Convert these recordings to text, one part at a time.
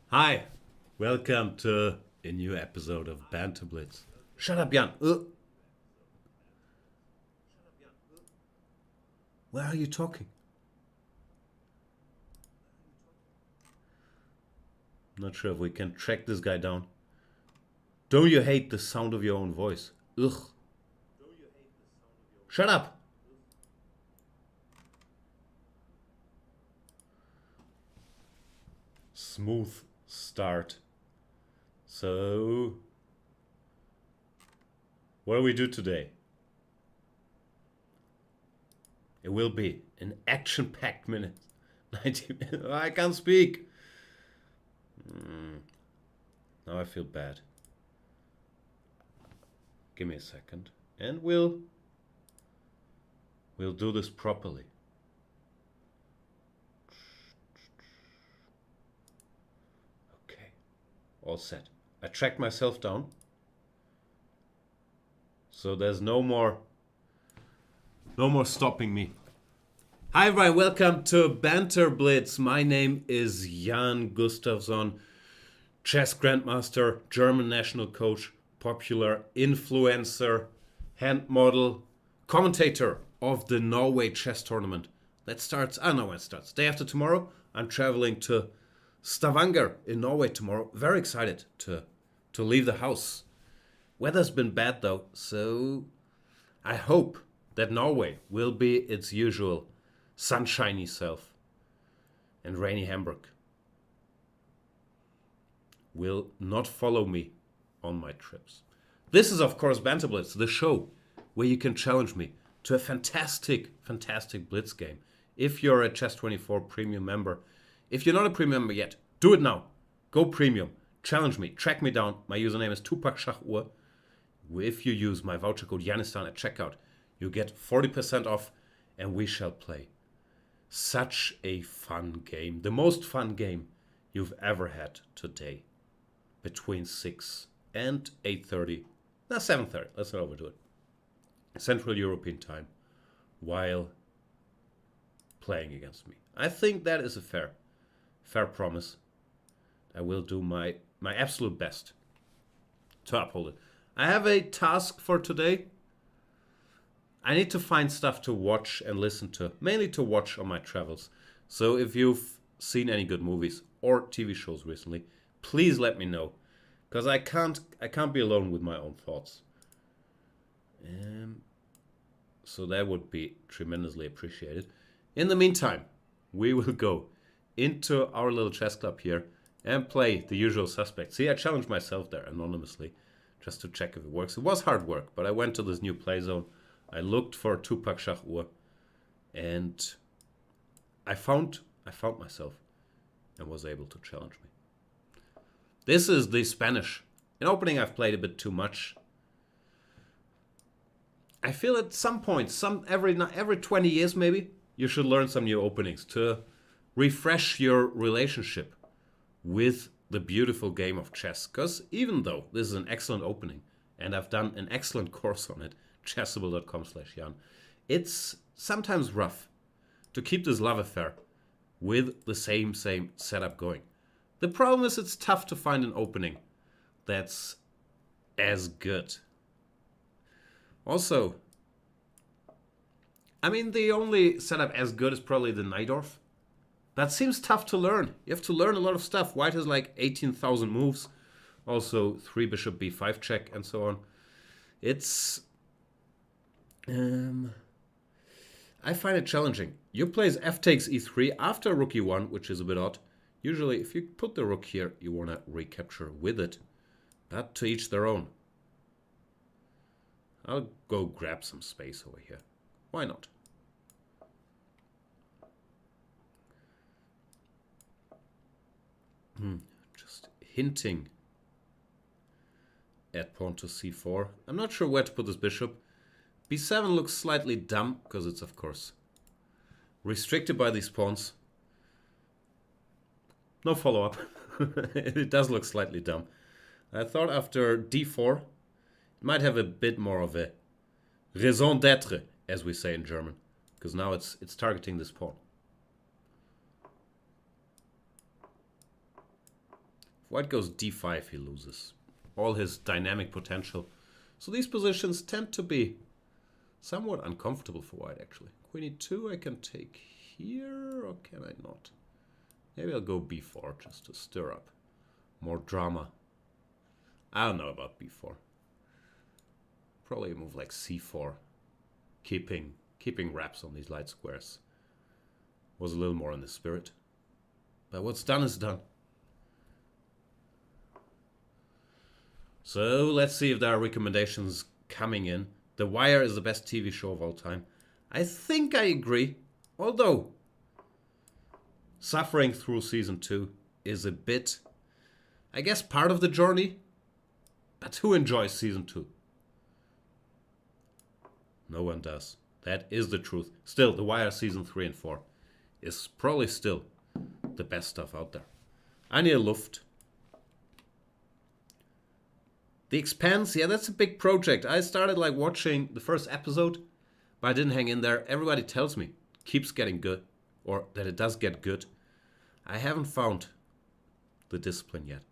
Hi, welcome to a new episode of Banter Blitz. Shut up, Jan. Where are you talking? Not sure if we can track this guy down. Don't you hate the sound of your own voice? Ugh. Shut up. Smooth start. So, what do we do today? It will be an action-packed minute. 90 minutes. I can't speak. Now I feel bad. Give me a second, and we'll do this properly. Okay, all set. I tracked myself down, so there's no more stopping me. Hi everybody, welcome to Banter Blitz. My name is Jan Gustafsson, chess grandmaster, German national coach, popular influencer, hand model, commentator of the Norway chess tournament. That starts, I don't know when it starts. Day after tomorrow, I'm traveling to Stavanger in Norway tomorrow. Very excited to leave the house. Weather's been bad though, so I hope that Norway will be its usual sunshiny self, and rainy Hamburg will not follow me on my trips. This is, of course, Banter Blitz, the show where you can challenge me to a fantastic Blitz game. If you're a Chess24 premium member, if you're not a premium member yet, do it now. Go premium. Challenge me. Track me down. My username is Tupac Shachuhr. If you use my voucher code Yanistan at checkout, you get 40% off, and we shall play. Such a fun game. The most fun game you've ever had today. Between 6 and 8:30. No, 7:30. Let's not overdo it. Central European time. While playing against me. I think that is a fair promise. I will do my absolute best to uphold it. I have a task for today. I need to find stuff to watch and listen to, mainly to watch on my travels. So if you've seen any good movies or TV shows recently, please let me know, because I can't be alone with my own thoughts. So that would be tremendously appreciated. In the meantime, we will go into our little chess club here and play the usual suspects. See, I challenged myself there anonymously just to check if it works. It was hard work, but I went to this new play zone. I looked for Tupac Shachuhr, and I found myself and was able to challenge me. This is the Spanish. In opening, I've played a bit too much. I feel at some point, every 20 years maybe, you should learn some new openings to refresh your relationship with the beautiful game of chess. Because even though this is an excellent opening, and I've done an excellent course on it, chessable.com/Jan, it's sometimes rough to keep this love affair with the same setup going. The problem is it's tough to find an opening that's as good. Also, I mean, the only setup as good is probably the Najdorf. That seems tough to learn. You have to learn a lot of stuff. White has like 18,000 moves. Also 3 bishop b5 check and so on. It's I find it challenging. You plays f takes e3 after rook e1, which is a bit odd. Usually, if you put the rook here, you want to recapture with it. But to each their own. I'll go grab some space over here. Why not? Just hinting at pawn to c4. I'm not sure where to put this bishop. b7 looks slightly dumb, because it's, of course, restricted by these pawns. No follow-up. It does look slightly dumb. I thought after d4, it might have a bit more of a raison d'être, as we say in German, because now it's targeting this pawn. If white goes d5, he loses all his dynamic potential. So these positions tend to be somewhat uncomfortable for white, actually. Queen e2 I can take here, or can I not? Maybe I'll go b4 just to stir up more drama. I don't know about b4. Probably a move like c4. Keeping wraps on these light squares was a little more in the spirit. But what's done is done. So let's see if there are recommendations coming in. The Wire is the best TV show of all time. I think I agree. Although, suffering through season 2 is a bit, I guess, part of the journey. But who enjoys season 2? No one does. That is the truth. Still, The Wire season 3 and 4 is probably still the best stuff out there. I need a Luft. The Expanse, yeah, that's a big project. I started like watching the first episode, but I didn't hang in there. Everybody tells me it keeps getting good, or that it does get good. I haven't found the discipline yet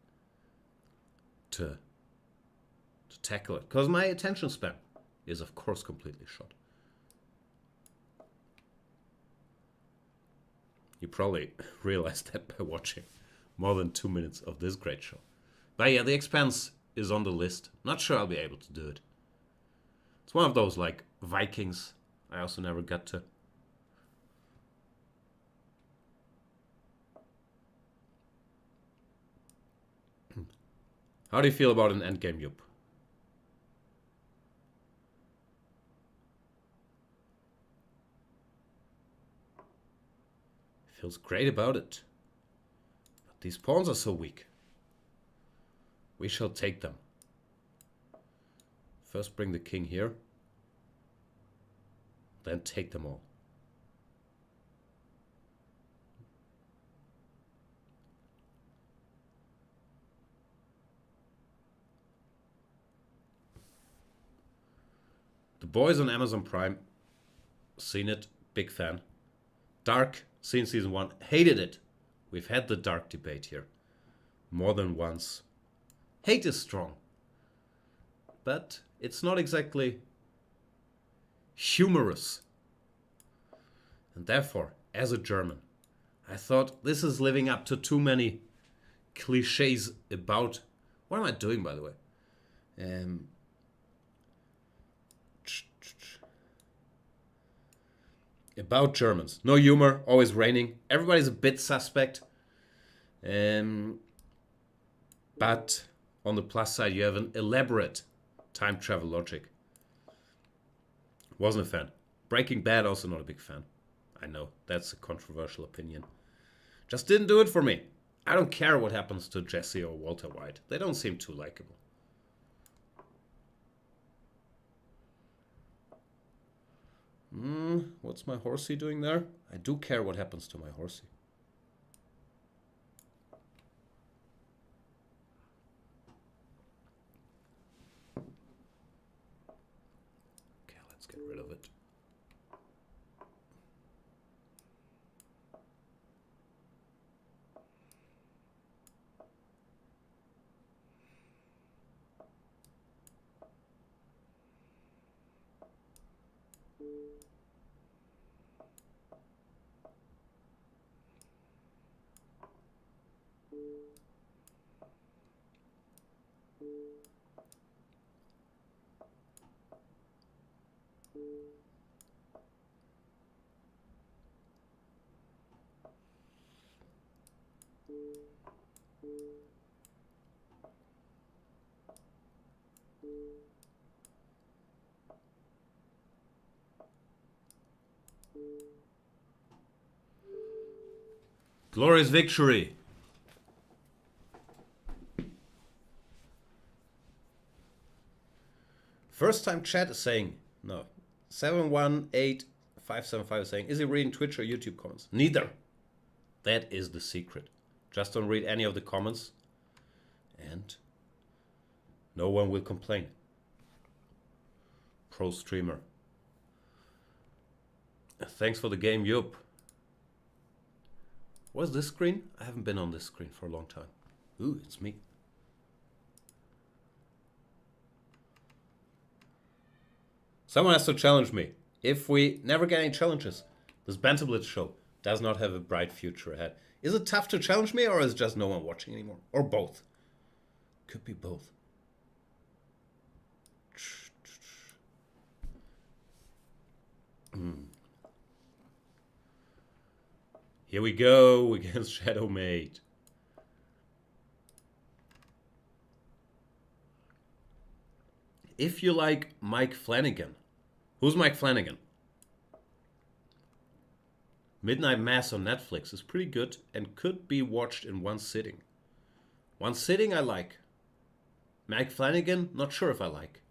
to tackle it, because my attention span is, of course, completely shot. You probably realized that by watching more than 2 minutes of this great show. But yeah, The Expanse is on the list. Not sure I'll be able to do it. It's one of those like Vikings I also never got to. How do you feel about an endgame, Yup? Feels great about it. But these pawns are so weak. We shall take them. First bring the king here. Then take them all. The boys on Amazon Prime. Seen it. Big fan. Dark. Seen season 1. Hated it. We've had the Dark debate here. More than once. Hate is strong. But it's not exactly humorous. And therefore, as a German, I thought this is living up to too many cliches about... What am I doing, by the way? About Germans. No humor, always raining. Everybody's a bit suspect. But on the plus side, you have an elaborate time travel logic. Wasn't a fan. Breaking Bad, also not a big fan. I know, that's a controversial opinion. Just didn't do it for me. I don't care what happens to Jesse or Walter White. They don't seem too likable. What's my horsey doing there? I do care what happens to my horsey. Okay, let's get rid of it. Glorious victory. First time chat is saying, no, 718575 is saying, is he reading Twitch or YouTube comments? Neither. That is the secret. Just don't read any of the comments and no one will complain. Pro streamer. Thanks for the game, Yup. What's this screen? I haven't been on this screen for a long time. Ooh, it's me. Someone has to challenge me. If we never get any challenges, this Banter Blitz show does not have a bright future ahead. Is it tough to challenge me, or is just no one watching anymore? Or both? Could be both. Here we go against Shadow Mate. If you like Mike Flanagan. Who's Mike Flanagan? Midnight Mass on Netflix is pretty good and could be watched in one sitting. One sitting I like. Mike Flanagan, not sure if I like.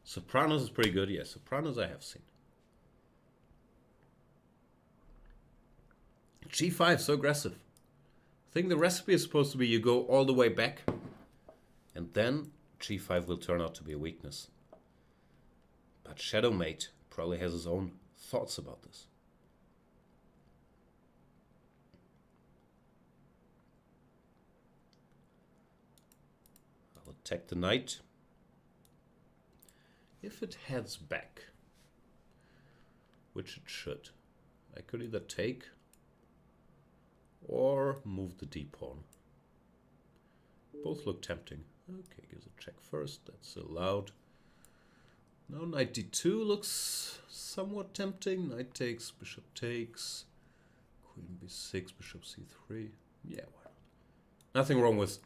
Sopranos is pretty good. Yes, Sopranos I have seen. G5, so aggressive. I think the recipe is supposed to be you go all the way back, and then G5 will turn out to be a weakness. But Shadow Mate probably has his own thoughts about this. I'll attack the knight. If it heads back, which it should, I could either take or move the d-pawn. Both look tempting. Okay, gives a check first, that's allowed. Now knight d2 looks somewhat tempting. Knight takes, bishop takes, queen b6, bishop c3. Yeah, why not? Nothing wrong with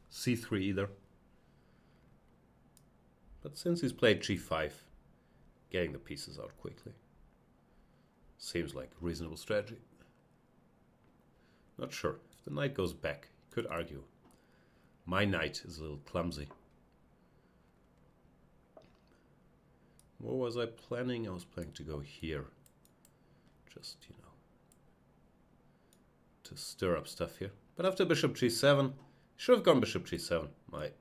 c3 either. But since he's played g5, getting the pieces out quickly seems like a reasonable strategy. Not sure. If the knight goes back, you could argue my knight is a little clumsy. What was I planning? I was planning to go here. Just, you know, to stir up stuff here. But after bishop g7, should have gone bishop g7. My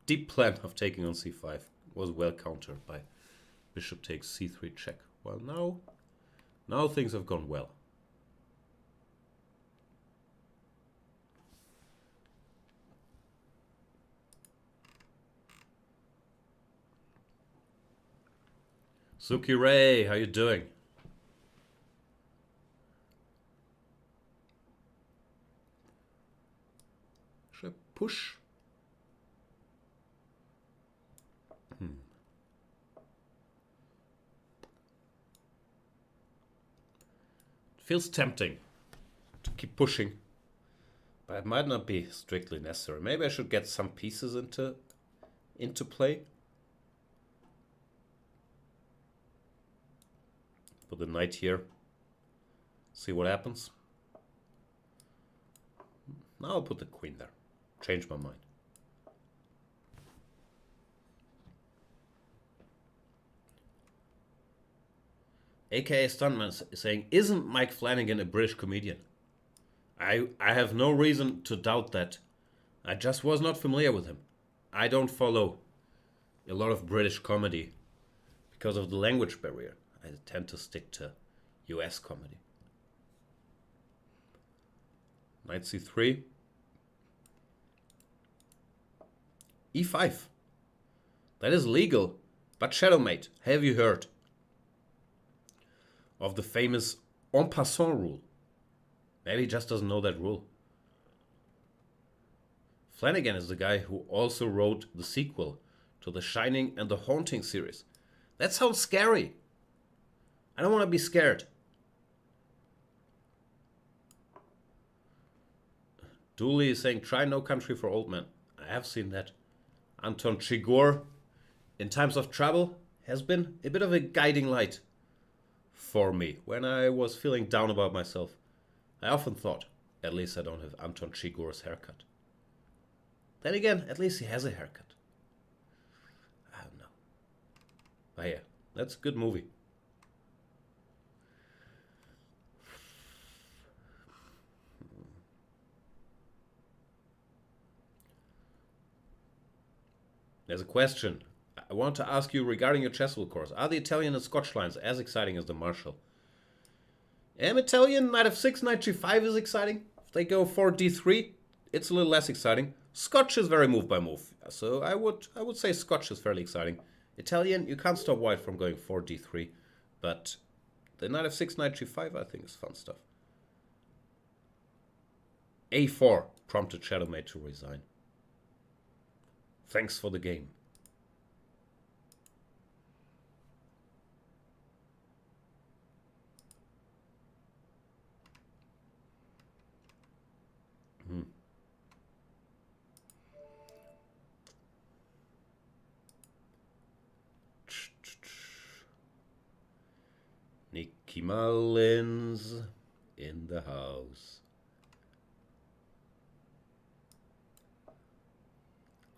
deep plan of taking on c5 was well countered by bishop takes c3 check. Well, now things have gone well. Suki Ray, how you doing? Should I push? Feels tempting to keep pushing, but it might not be strictly necessary. Maybe I should get some pieces into play. Put the knight here. See what happens. Now I'll put the queen there. Change my mind. AKA Stuntman is saying, isn't Mike Flanagan a British comedian? I have no reason to doubt that. I just was not familiar with him. I don't follow a lot of British comedy because of the language barrier. I tend to stick to US comedy. Knight c3. e5. That is legal. But Shadowmate, have you heard of the famous en passant rule? Maybe he just doesn't know that rule. Flanagan is the guy who also wrote the sequel to The Shining and The Haunting series. That sounds scary. I don't want to be scared. Dooley is saying, try No Country for Old Men. I have seen that. Anton Chigurh, in times of trouble, has been a bit of a guiding light for me. When I was feeling down about myself, I often thought, at least I don't have Anton Chigurh's haircut. Then again, at least he has a haircut. I don't know. But yeah, that's a good movie. There's a question. I want to ask you regarding your chess course. Are the Italian and Scotch lines as exciting as the Marshall? Italian, knight f6, knight g5 is exciting. If they go for d3, it's a little less exciting. Scotch is very move by move, so I would say Scotch is fairly exciting. Italian, you can't stop white from going for d3, but the knight f6, knight g5, I think is fun stuff. a4 prompted Shadowmate to resign. Thanks for the game. Nicky Mullins in the house.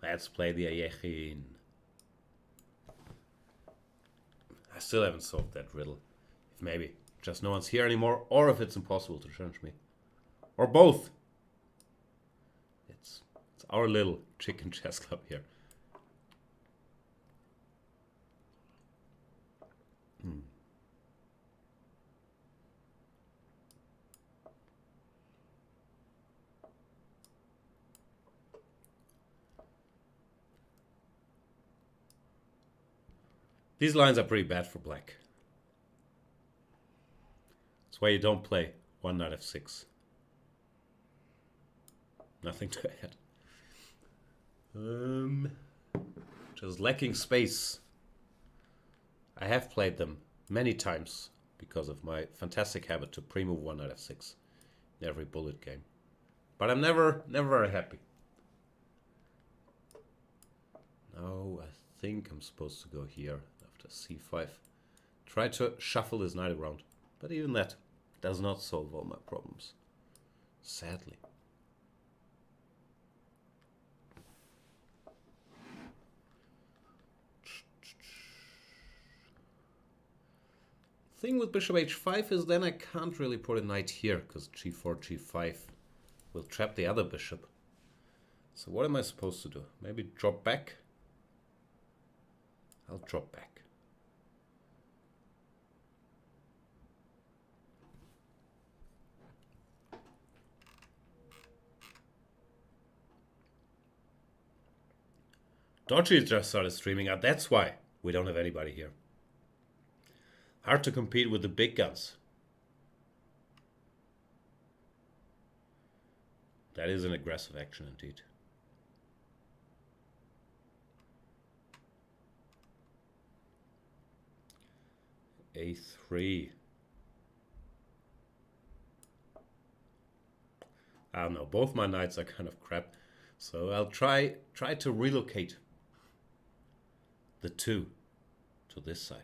Let's play the Ayechin. I still haven't solved that riddle. If maybe just no one's here anymore, or if it's impossible to challenge me. Or both. It's our little chicken chess club here. These lines are pretty bad for black. That's why you don't play one knight f6. Nothing to add. Just lacking space. I have played them many times because of my fantastic habit to pre-move one knight f6 in every bullet game. But I'm never very happy. Now I think I'm supposed to go here after c5. Try to shuffle this knight around, but even that does not solve all my problems, sadly. Thing with bishop h5 is then I can't really put a knight here because g4, g5 will trap the other bishop. So what am I supposed to do? Maybe drop back? I'll drop back. Dodgy just started streaming out. That's why we don't have anybody here. Hard to compete with the big guns. That is an aggressive action indeed. a3. I don't know. Both my knights are kind of crap. So I'll try to relocate the two to this side.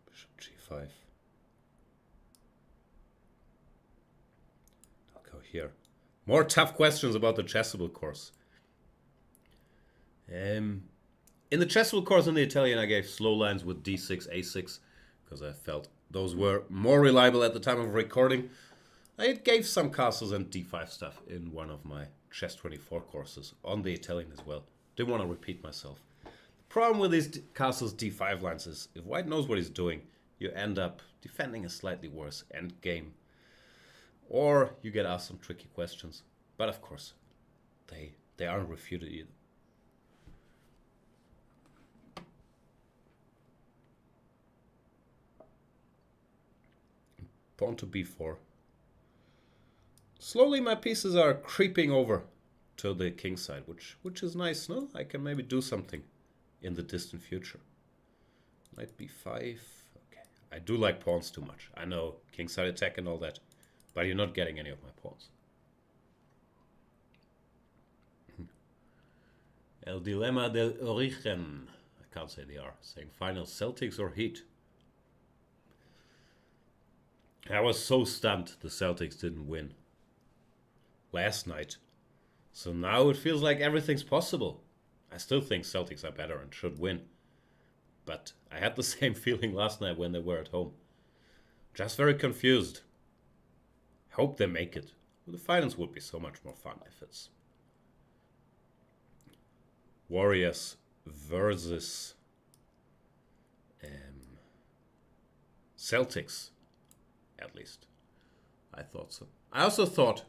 Bishop g5. I'll go here. More tough questions about the Chessable course. In the Chessable course in the Italian, I gave slow lines with d6, a6, because I felt those were more reliable at the time of recording. I gave some castles and d5 stuff in one of my Chess 24 courses on the Italian as well. Didn't want to repeat myself. The problem with these castles d5 lines is if white knows what he's doing, you end up defending a slightly worse endgame. Or you get asked some tricky questions. But of course, they aren't refuted either. Pawn to b4. Slowly my pieces are creeping over to the king side, which is nice, no? I can maybe do something in the distant future. Knight b5. Okay. I do like pawns too much. I know kingside attack and all that, but you're not getting any of my pawns. El Dilemma del Origen. I can't say the R. Saying final Celtics or Heat. I was so stunned the Celtics didn't win last night. So now it feels like everything's possible. I still think Celtics are better and should win. But I had the same feeling last night when they were at home. Just very confused. Hope they make it. Well, the finals would be so much more fun if it's Warriors versus Celtics, at least. I thought so. I also thought,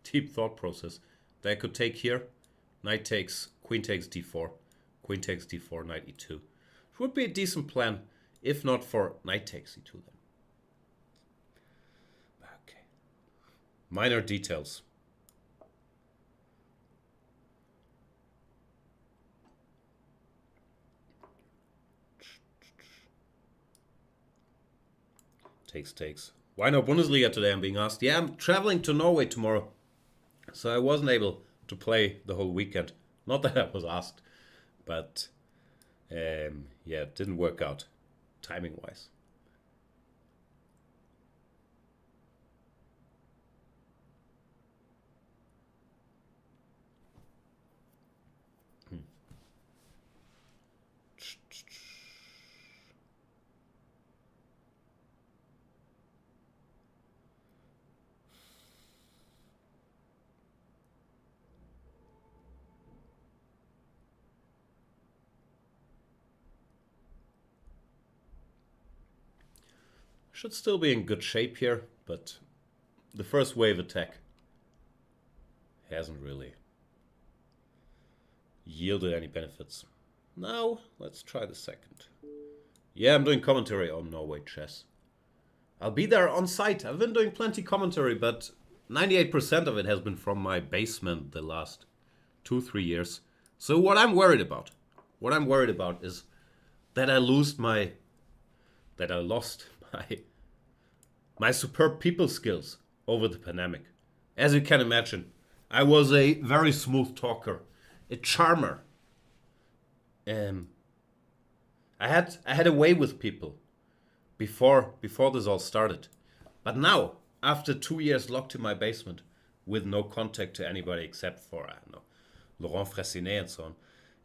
deep thought process, that I could take here. Knight takes, queen takes d4, queen takes d4, knight e2. It would be a decent plan, if not for knight takes e2 then. Okay. Minor details. Takes. Why no Bundesliga today, I'm being asked. Yeah, I'm traveling to Norway tomorrow. So I wasn't able to play the whole weekend. Not that I was asked. But, yeah, it didn't work out, timing-wise. Should still be in good shape here, but the first wave attack hasn't really yielded any benefits. Now, let's try the second. Yeah, I'm doing commentary on Norway chess. I'll be there on site. I've been doing plenty commentary, but 98% of it has been from my basement the last 2-3 years. So what I'm worried about is that I lost my my superb people skills over the pandemic. As you can imagine, I was a very smooth talker, a charmer. I had a way with people before this all started. But now, after 2 years locked in my basement with no contact to anybody except for, I don't know, Laurent Fressinet and so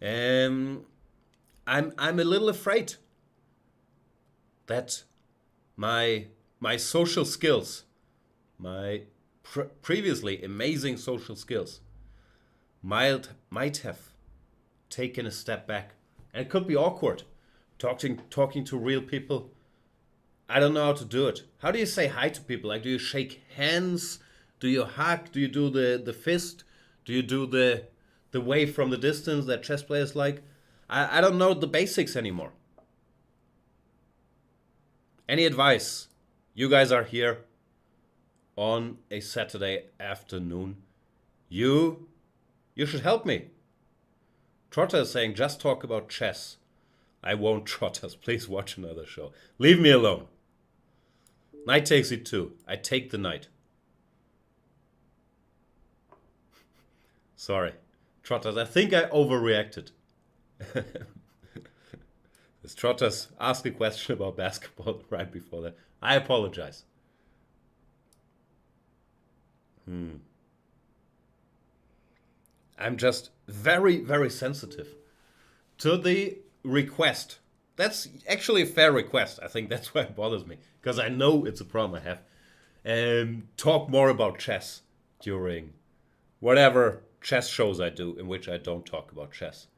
on, I'm a little afraid that my social skills, my previously amazing social skills, might have taken a step back. And it could be awkward talking to real people. I don't know how to do it. How do you say hi to people? Like, do you shake hands? Do you hug? Do you do the fist? Do you do the wave from the distance that chess players like? I don't know the basics anymore. Any advice? You guys are here on a Saturday afternoon. You should help me. Trotter is saying, just talk about chess. I won't, Trotters. Please watch another show. Leave me alone. Knight takes e2. I take the knight. Sorry. Trotters, I think I overreacted. This Trotters asked a question about basketball right before that. I apologize. I'm just very, very sensitive to the request. That's actually a fair request. I think that's why it bothers me. Because I know it's a problem I have. Talk more about chess during whatever chess shows I do in which I don't talk about chess.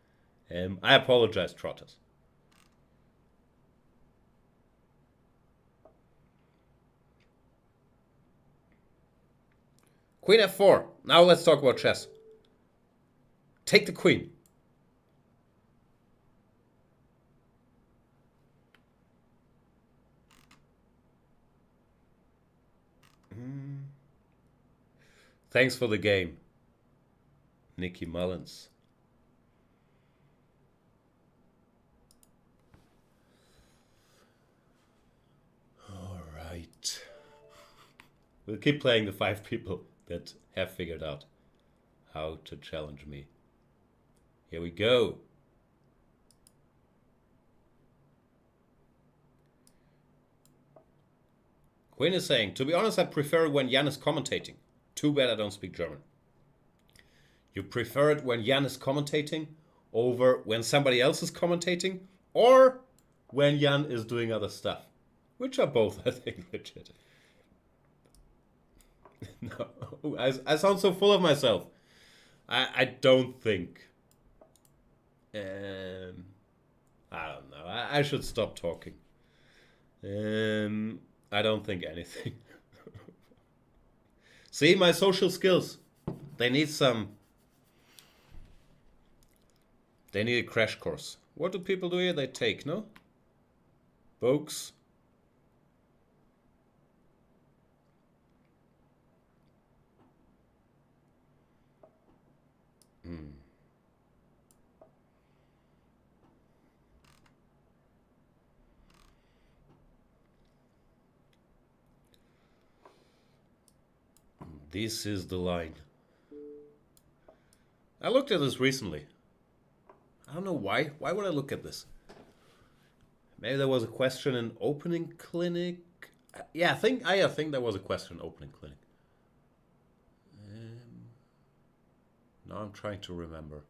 I apologize, Trotters. Queen f4. Now let's talk about chess. Take the queen. Thanks for the game, Nikki Mullins. All right. We'll keep playing the 5 people that have figured out how to challenge me. Here we go. Quinn is saying, to be honest, I prefer it when Jan is commentating. Too bad I don't speak German. You prefer it when Jan is commentating over when somebody else is commentating, or when Jan is doing other stuff? Which are both, I think, legit. No, I sound so full of myself. I don't think Um, I don't know. I should stop talking. I don't think anything. See, my social skills. They need some. They need a crash course. What do people do here? They take, no? Books. This is the line. I looked at this recently. I don't know why. Why would I look at this? Maybe there was a question in opening clinic. Yeah, I think there was a question in opening clinic. Now I'm trying to remember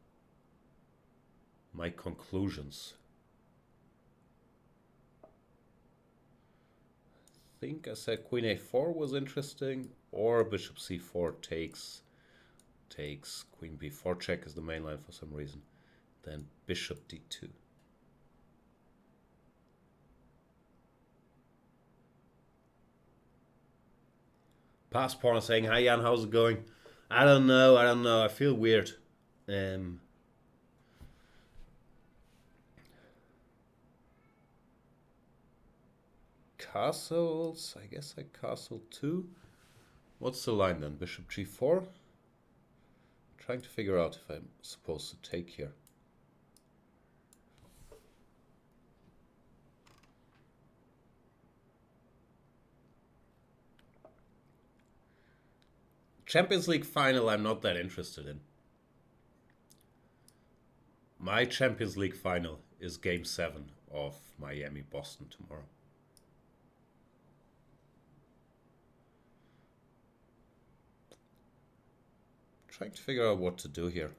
my conclusions. I think I said Queen A4 was interesting, or Bishop C4 takes Queen B4 check is the main line for some reason. Then Bishop D2. Past pawn saying, "Hi Jan, how's it going?" I don't know. I feel weird. Castles. I guess I castle 2. What's the line then? Bishop G4. Trying to figure out if I'm supposed to take here. Champions League final I'm not that interested in. My Champions League final is Game 7 of Miami-Boston tomorrow. Trying to figure out what to do here.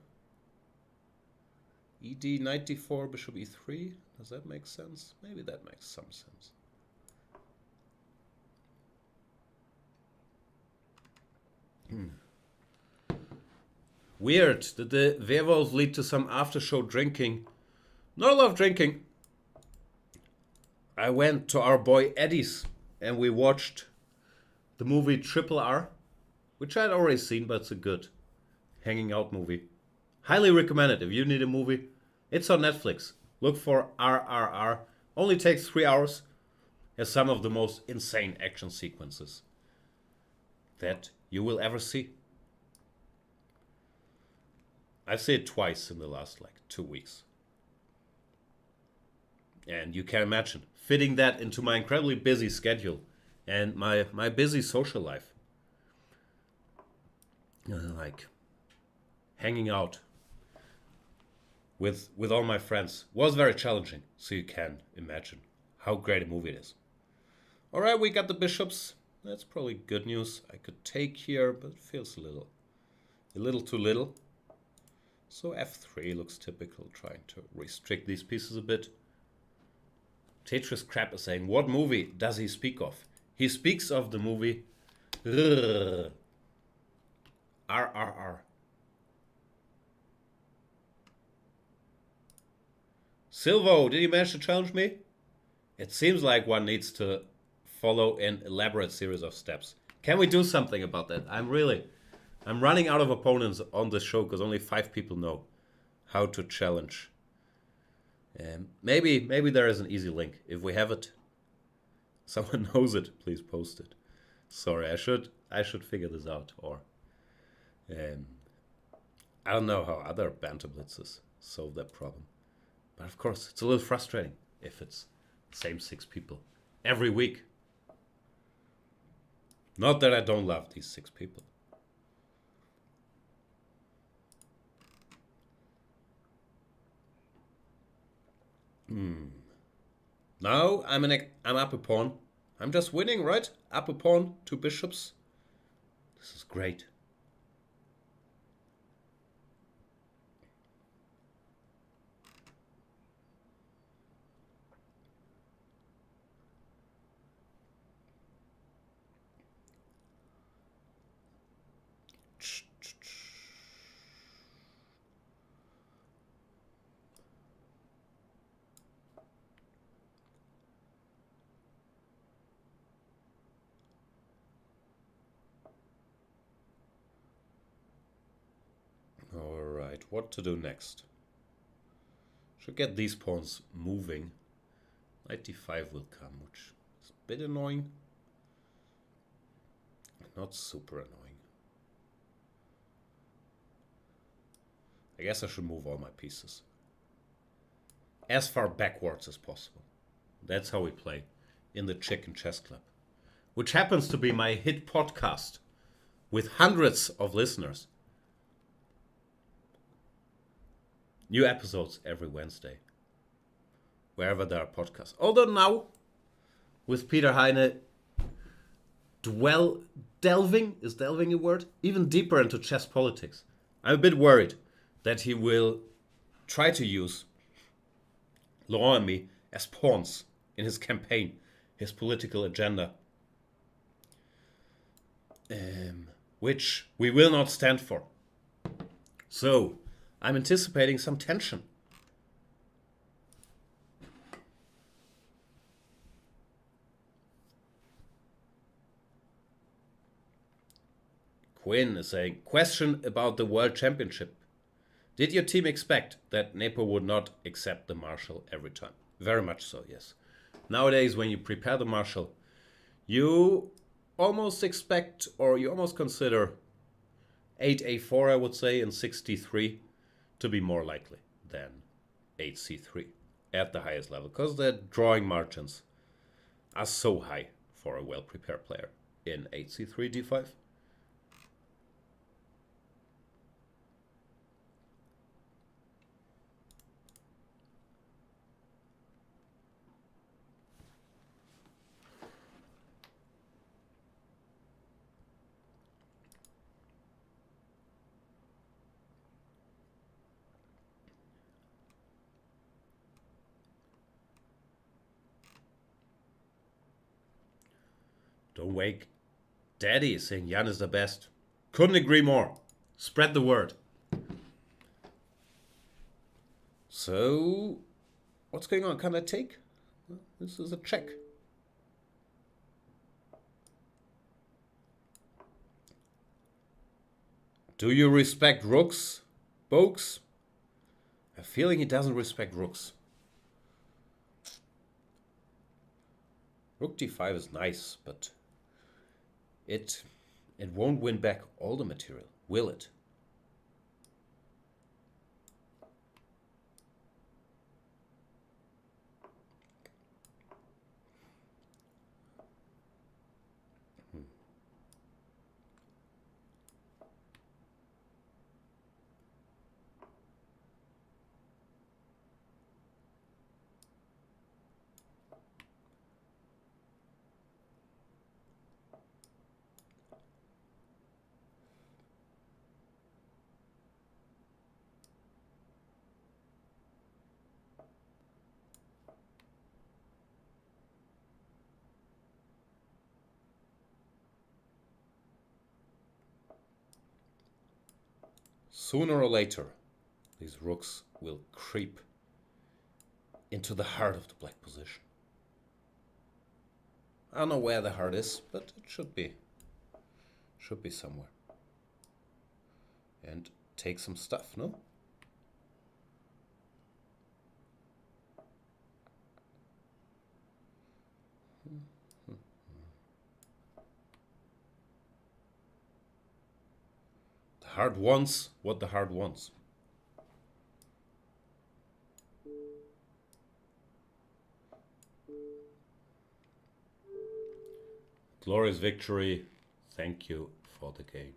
ED knight d4, bishop e3. Does that make sense? Maybe that makes some sense. Weird. Did the werewolf lead to some after-show drinking? Not a lot of drinking. I went to our boy Eddie's and we watched the movie Triple R, which I'd already seen, but it's a good hanging out movie. Highly recommend it if you need a movie. It's on Netflix. Look for RRR. Only takes 3 hours. Has some of the most insane action sequences that you will ever see. I've seen it twice in the last 2 weeks. And you can imagine fitting that into my incredibly busy schedule and my busy social life. Hanging out with all my friends was very challenging. So you can imagine how great a movie it is. All right, we got the bishops. That's probably good news. I could take here, but it feels a little too little. So f3 looks typical, trying to restrict these pieces a bit. Tetris Crap is saying, what movie does he speak of? He speaks of the movie RRR. Silvo, did you manage to challenge me? It seems like one needs to follow an elaborate series of steps. Can we do something about that? I'm running out of opponents on this show because only 5 people know how to challenge. Maybe there is an easy link. If we have it, someone knows it, please post it. Sorry, I should figure this out. Or I don't know how other Banter Blitzes solve that problem. But of course, it's a little frustrating if it's the same 6 people every week. Not that I don't love these 6 people. Now I'm up a pawn. I'm just winning, right? Up a pawn, 2 bishops. This is great. Alright, what to do next? Should get these pawns moving. Knight d5 will come, which is a bit annoying. Not super annoying. I guess I should move all my pieces as far backwards as possible. That's how we play in the Chicken Chess Club, which happens to be my hit podcast with hundreds of listeners. New episodes every Wednesday, wherever there are podcasts. Although now, with Peter Heine, delving, is delving a word? Even deeper into chess politics. I'm a bit worried that he will try to use Laurent and me as pawns in his campaign, his political agenda, which we will not stand for. So, I'm anticipating some tension. Quinn is saying, question about the World Championship. Did your team expect that Nepo would not accept the Marshal every time? Very much so, yes. Nowadays, when you prepare the Marshal, you almost expect, or you almost consider 8a4, I would say, and 6d3 to be more likely than 8c3 at the highest level, because the drawing margins are so high for a well-prepared player in 8c3, d5. Don't wake Daddy is saying Jan is the best. Couldn't agree more. Spread the word. So, what's going on? Can I take? This is a check. Do you respect rooks, Bogues? I have a feeling he doesn't respect rooks. Rook d5 is nice, but it won't win back all the material, will it? Sooner or later, these rooks will creep into the heart of the black position. I don't know where the heart is, but it should be somewhere. And take some stuff, no? The heart wants what the heart wants. Glorious victory. Thank you for the game.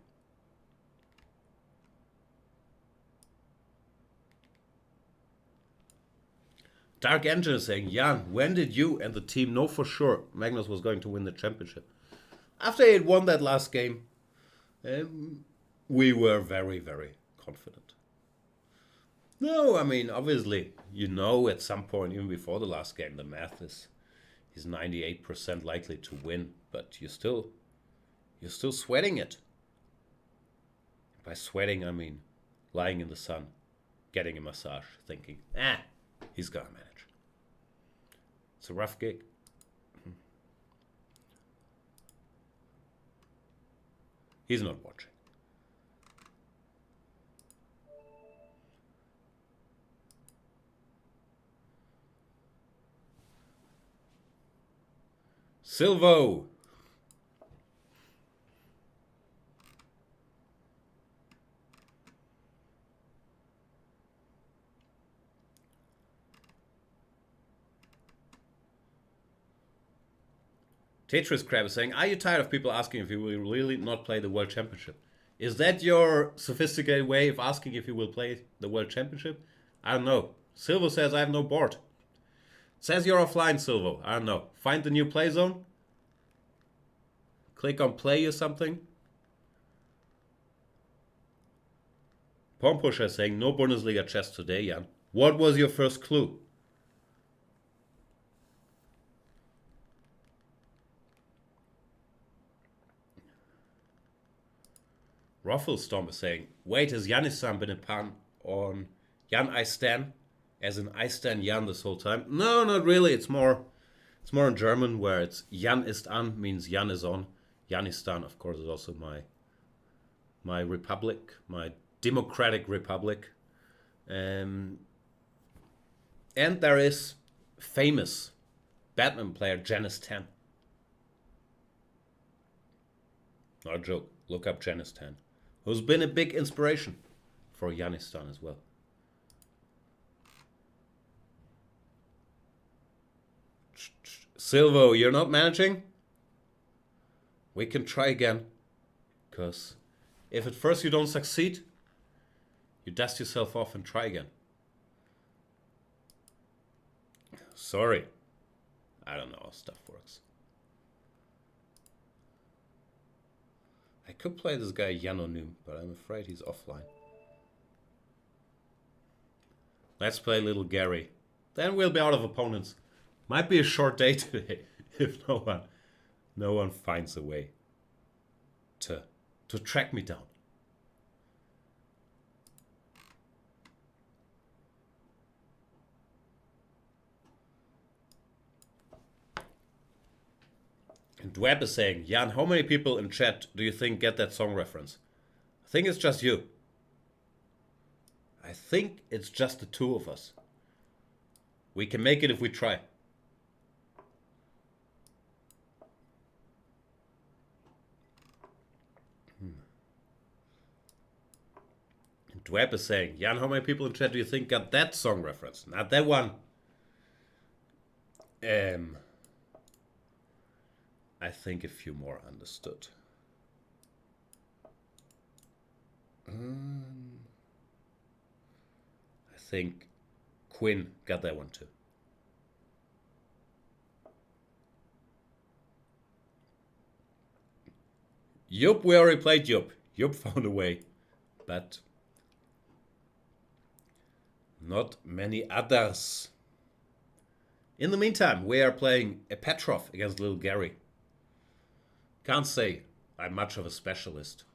Dark Engine is saying, Jan, when did you and the team know for sure Magnus was going to win the championship? After he had won that last game, we were very, very confident. No, I mean, obviously, you know at some point, even before the last game, the math is he's 98% likely to win, but you're still sweating it. By sweating, I mean lying in the sun, getting a massage, thinking, he's gonna manage. It's a rough gig. He's not watching. Silvo. Tetris Crab is saying, are you tired of people asking if you will really not play the World Championship? Is that your sophisticated way of asking if you will play the World Championship? I don't know. Silvo says I have no board. Says you're offline, Silvo. I don't know. Find the new play zone. Click on play or something. Palm Pusher is saying no Bundesliga chess today, Jan. What was your first clue? Rufflestorm is saying, wait, has Janissan been a pun on Jan I Stan? As in I Stan Jan this whole time? No, not really. It's more in German where it's Jan ist an means Jan is on. Janistan, of course, is also my republic, my democratic republic. And there is famous badminton player Janis Tan. Not a joke. Look up Janis Tan, who's been a big inspiration for Janistan as well. Silvo, you're not managing? We can try again. Because if at first you don't succeed, you dust yourself off and try again. Sorry. I don't know how stuff works. I could play this guy Janonym, but I'm afraid he's offline. Let's play little Gary. Then we'll be out of opponents. Might be a short day today if no one finds a way to track me down. And Dweb is saying, Jan, how many people in chat do you think get that song reference? I think it's just you. I think it's just the two of us. We can make it if we try. And Dweb is saying, Jan, how many people in chat do you think got that song reference? Not that one. I think a few more understood. I think Quinn got that one too. Yup, we already played Yup. Yup found a way. But not many others. In the meantime, we are playing a Petrov against little Gary. Can't say I'm much of a specialist.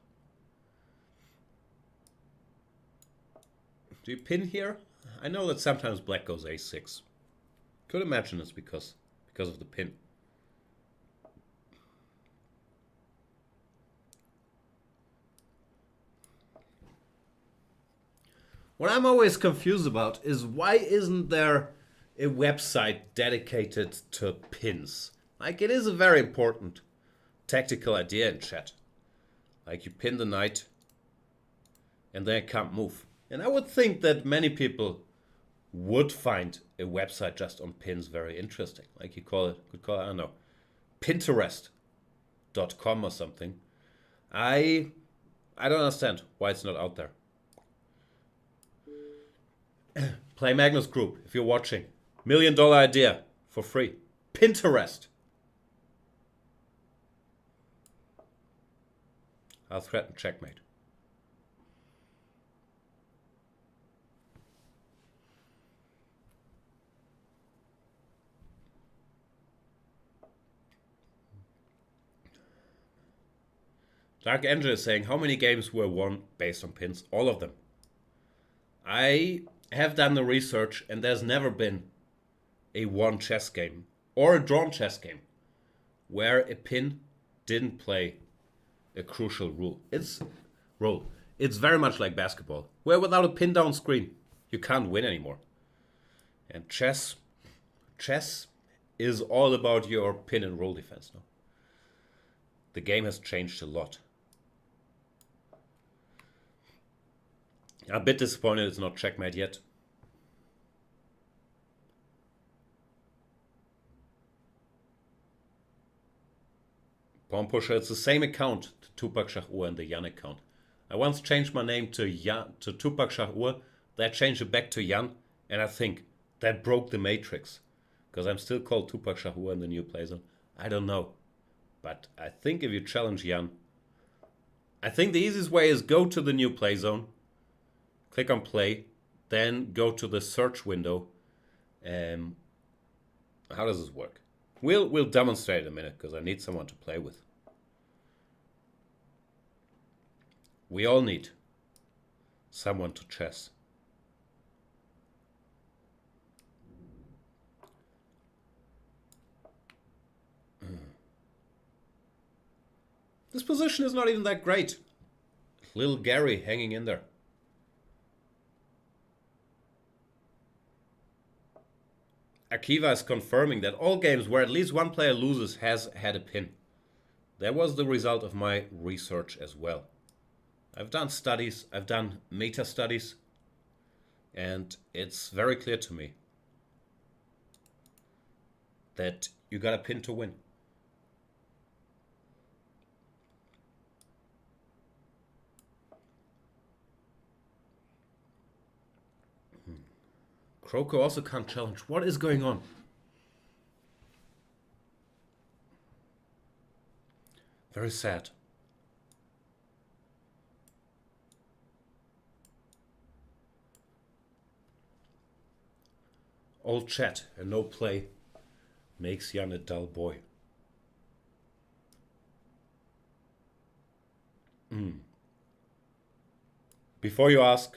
Do you pin here? I know that sometimes black goes a6. Could imagine it's because of the pin. What I'm always confused about is why isn't there a website dedicated to pins? Like, it is a very important tactical idea in chat. Like, you pin the knight and then it can't move. And I would think that many people would find a website just on pins very interesting. Like, you could call it, I don't know, Pinterest.com or something. I don't understand why it's not out there. Play Magnus Group, if you're watching. $1 million idea for free. Pinterest. I'll threaten checkmate. Dark Angel is saying, how many games were won based on pins? All of them. I have done the research and there's never been a won chess game or a drawn chess game where a pin didn't play a crucial role. It's very much like basketball, where without a pin down screen, you can't win anymore. And chess is all about your pin and roll defense now. The game has changed a lot. I'm a bit disappointed it's not checkmate yet. Pawn Pusher, it's the same account, the Tupac Shakur and the Jan account. I once changed my name to Tupac Shakur, then I changed it back to Jan, and I think that broke the matrix. Because I'm still called Tupac Shakur in the new playzone. I don't know. But I think if you challenge Jan, I think the easiest way is go to the new playzone, click on play, then go to the search window. How does this work? We'll demonstrate in a minute because I need someone to play with. We all need someone to chess. This position is not even that great. Little Gary hanging in there. Akiva is confirming that all games where at least one player loses has had a pin. That was the result of my research as well. I've done studies, I've done meta studies, and it's very clear to me that you got a pin to win. Kroko also can't challenge. What is going on? Very sad. All chat and no play makes Jan a dull boy. Before you ask,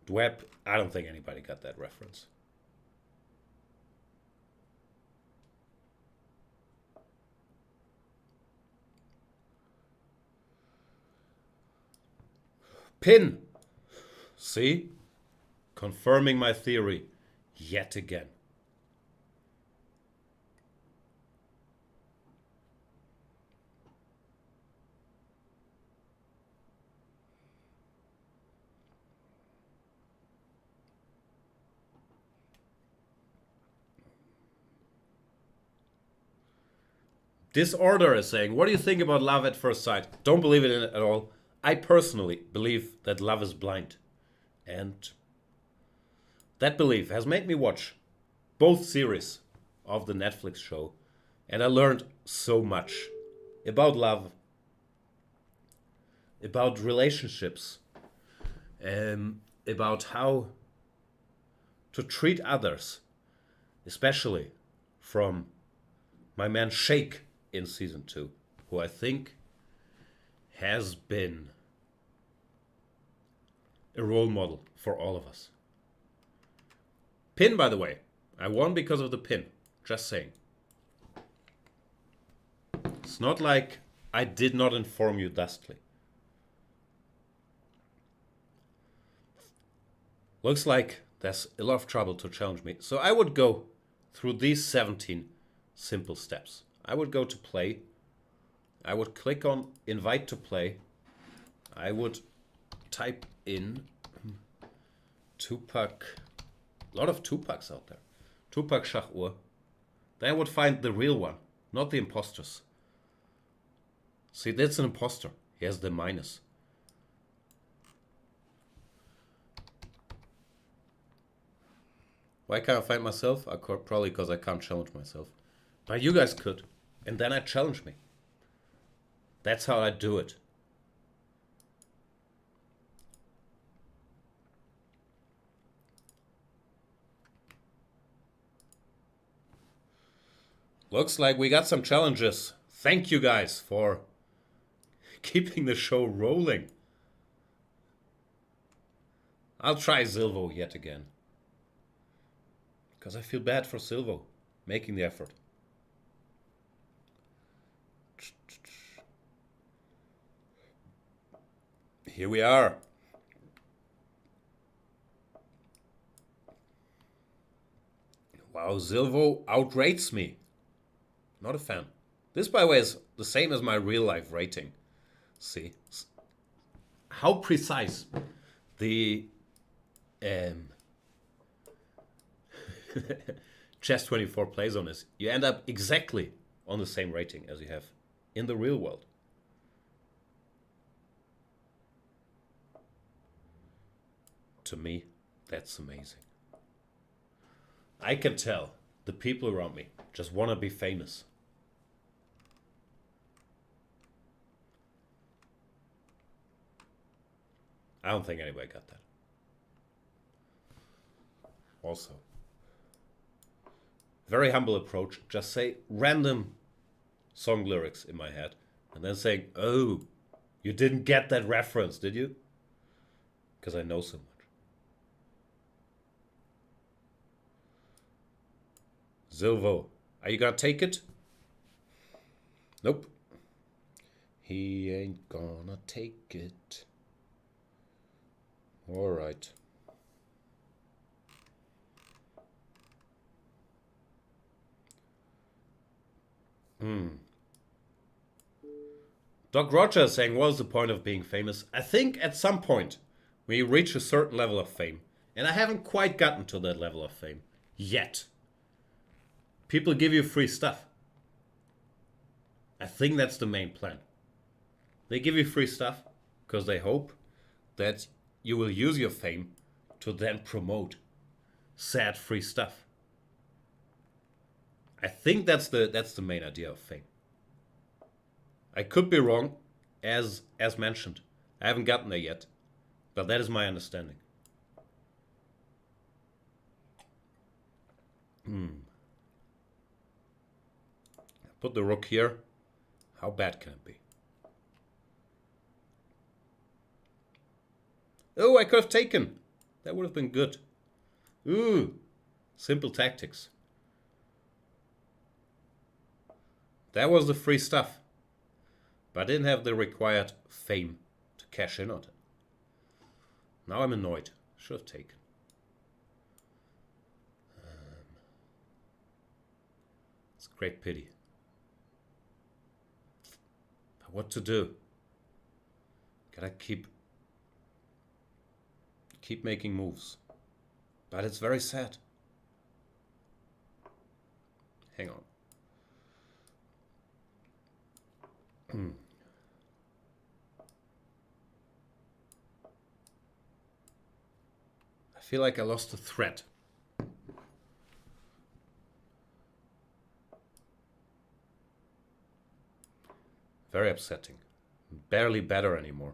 Dweb, I don't think anybody got that reference. Pin! See? Confirming my theory yet again. Disorder is saying, what do you think about love at first sight? Don't believe it in it at all. I personally believe that love is blind. And that belief has made me watch both series of the Netflix show. And I learned so much about love, about relationships, about how to treat others, especially from my man Shake in season 2, who I think has been a role model for all of us. Pin, by the way. I won because of the pin. Just saying. It's not like I did not inform you thusly. Looks like there's a lot of trouble to challenge me. So I would go through these 17 simple steps. I would go to play. I would click on invite to play. I would type in Tupac. A lot of Tupacs out there. Tupac Shakur. Then I would find the real one, not the imposters. See, that's an imposter. He has the minus. Why can't I find myself? Probably because I can't challenge myself. But you guys could. And then I challenge me. That's how I do it. Looks like we got some challenges. Thank you guys for keeping the show rolling. I'll try Silvo yet again. Because I feel bad for Silvo making the effort. Here we are. Wow, Silvo outrates me. Not a fan. This, by the way, is the same as my real life rating. See? How precise the Chess 24 play zone is. You end up exactly on the same rating as you have in the real world. To me, that's amazing. I can tell the people around me just want to be famous. I don't think anybody got that. Also, very humble approach. Just say random song lyrics in my head and then saying, oh, you didn't get that reference, did you? Because I know so much. Silvo, are you gonna take it? Nope. He ain't gonna take it. All right. Doc Rogers saying, what's the point of being famous? I think at some point when you reach a certain level of fame, and I haven't quite gotten to that level of fame yet, people give you free stuff. I think that's the main plan. They give you free stuff because they hope that you will use your fame to then promote sad free stuff. I think that's the main idea of fame. I could be wrong, as mentioned. I haven't gotten there yet, but that is my understanding. Put the rook here. How bad can it be? Oh, I could have taken. That would have been good. Ooh, simple tactics. That was the free stuff. But I didn't have the required fame to cash in on it. Now I'm annoyed. Should have taken. It's a great pity. But what to do? Gotta keep making moves. But it's very sad. Hang on. I feel like I lost the thread. Very upsetting. Barely better anymore.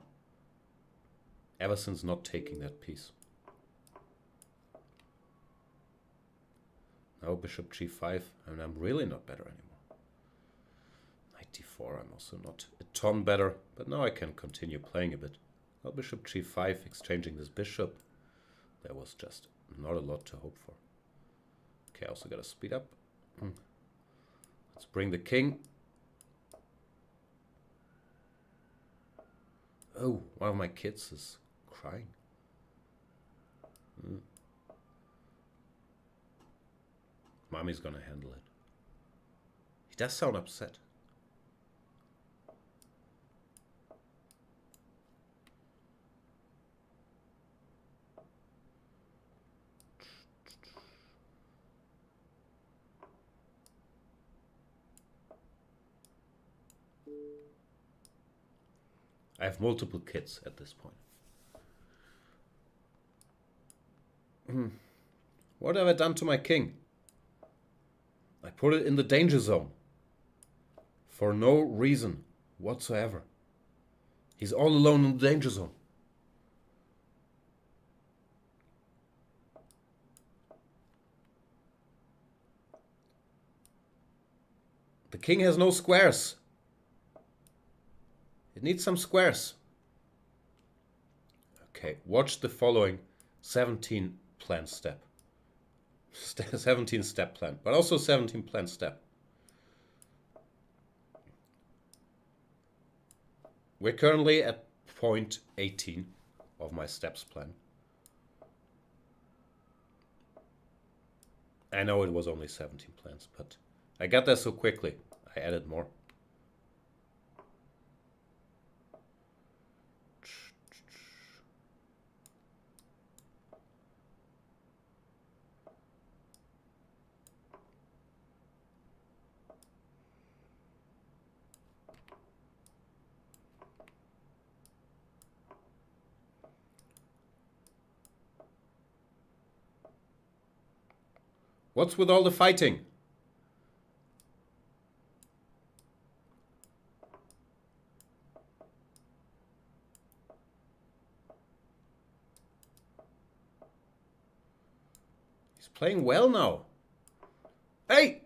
Ever since not taking that piece. Now bishop g5, and I'm really not better anymore. Knight d4, I'm also not a ton better, but now I can continue playing a bit. Now bishop g5, exchanging this bishop. There was just not a lot to hope for. Okay, I also gotta speed up. Let's bring the king. Oh, one of my kids is crying. Mommy's gonna handle it. He does sound upset. I have multiple kids at this point. What have I done to my king? I put it in the danger zone. For no reason whatsoever. He's all alone in the danger zone. The king has no squares. It needs some squares. Okay, watch the following 17 plan step. 17 step plan, but also 17 plan step. We're currently at point 18 of my steps plan. I know it was only 17 plants, but I got there so quickly. I added more. What's with all the fighting? He's playing well now. Hey!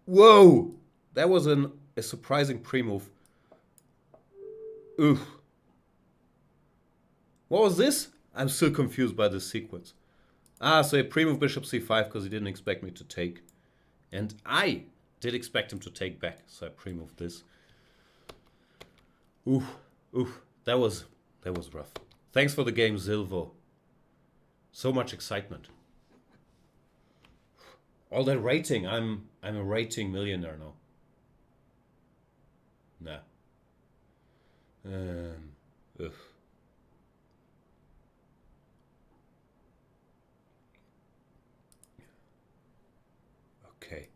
Whoa! That was a surprising pre-move. Oof. What was this? I'm still confused by this sequence. Ah, so he pre-moved bishop c5 because he didn't expect me to take. And I did expect him to take back, so I pre-moved this. Oof, oof. That was rough. Thanks for the game, Zilvo. So much excitement. All that rating. I'm a rating millionaire now. Nah. Ugh. Okay.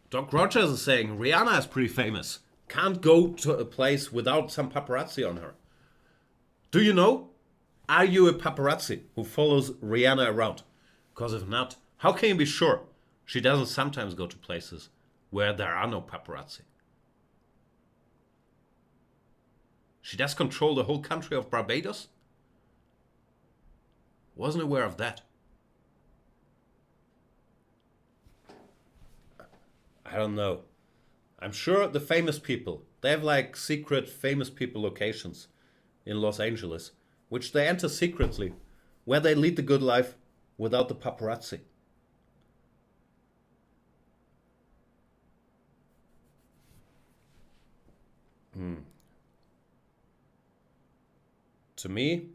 Doc Rogers is saying Rihanna is pretty famous. Can't go to a place without some paparazzi on her. Do you know? Are you a paparazzi who follows Rihanna around? Because if not, how can you be sure she doesn't sometimes go to places where there are no paparazzi? She does control the whole country of Barbados? Wasn't aware of that. I don't know. I'm sure the famous people, they have like secret famous people locations in Los Angeles, which they enter secretly, where they lead the good life without the paparazzi. To me,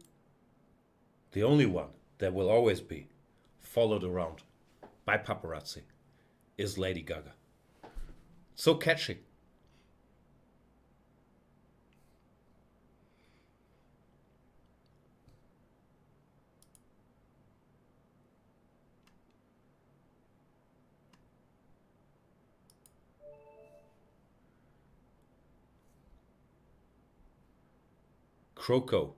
the only one that will always be followed around by paparazzi is Lady Gaga. So catchy. Croco.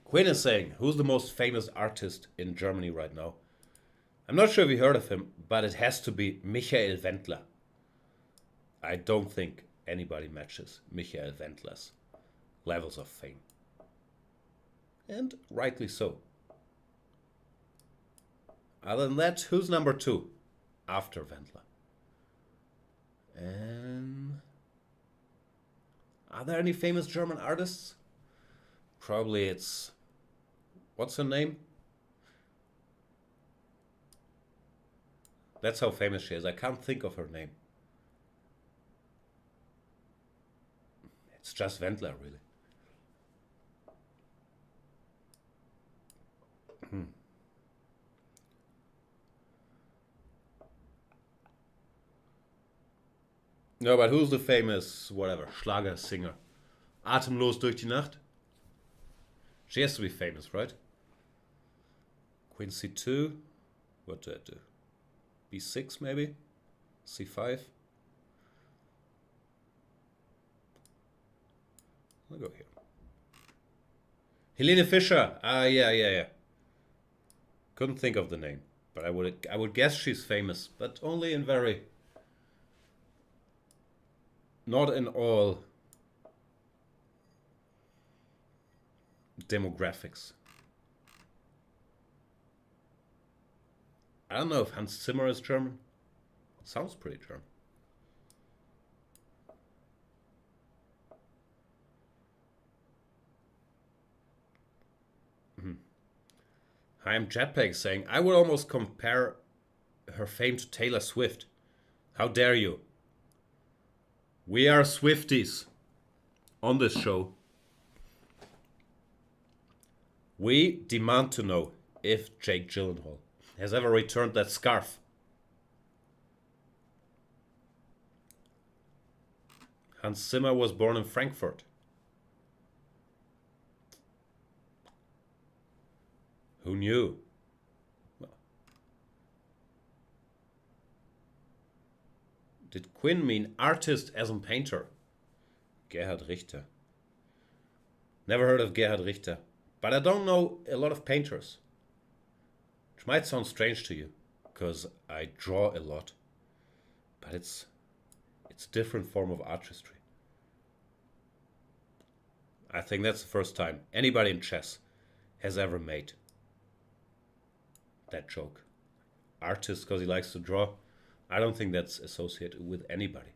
Quinn is saying, who's the most famous artist in Germany right now? I'm not sure if you heard of him, but it has to be Michael Wendler. I don't think anybody matches Michael Wendler's levels of fame. And rightly so. Other than that, who's number 2 after Wendler? And are there any famous German artists? Probably it's... What's her name? That's how famous she is. I can't think of her name. It's just Wendler, really. No, but who's the famous, whatever, Schlager singer? Atemlos durch die Nacht? She has to be famous, right? Queen c2. What do I do? b6 maybe? c5? I'll go here. Helene Fischer. Ah, yeah. Couldn't think of the name, but I would guess she's famous, but only in very... Not in all demographics. I don't know if Hans Zimmer is German. Sounds pretty German. Hi, I'm Jetpack saying, I would almost compare her fame to Taylor Swift. How dare you? We are Swifties on this show. We demand to know if Jake Gyllenhaal has ever returned that scarf. Hans Zimmer was born in Frankfurt. Who knew? Did Quinn mean artist as in painter? Gerhard Richter. Never heard of Gerhard Richter. But I don't know a lot of painters. Which might sound strange to you, because I draw a lot. But it's a different form of artistry. I think that's the first time anybody in chess has ever made that joke. Artist because he likes to draw. I don't think that's associated with anybody.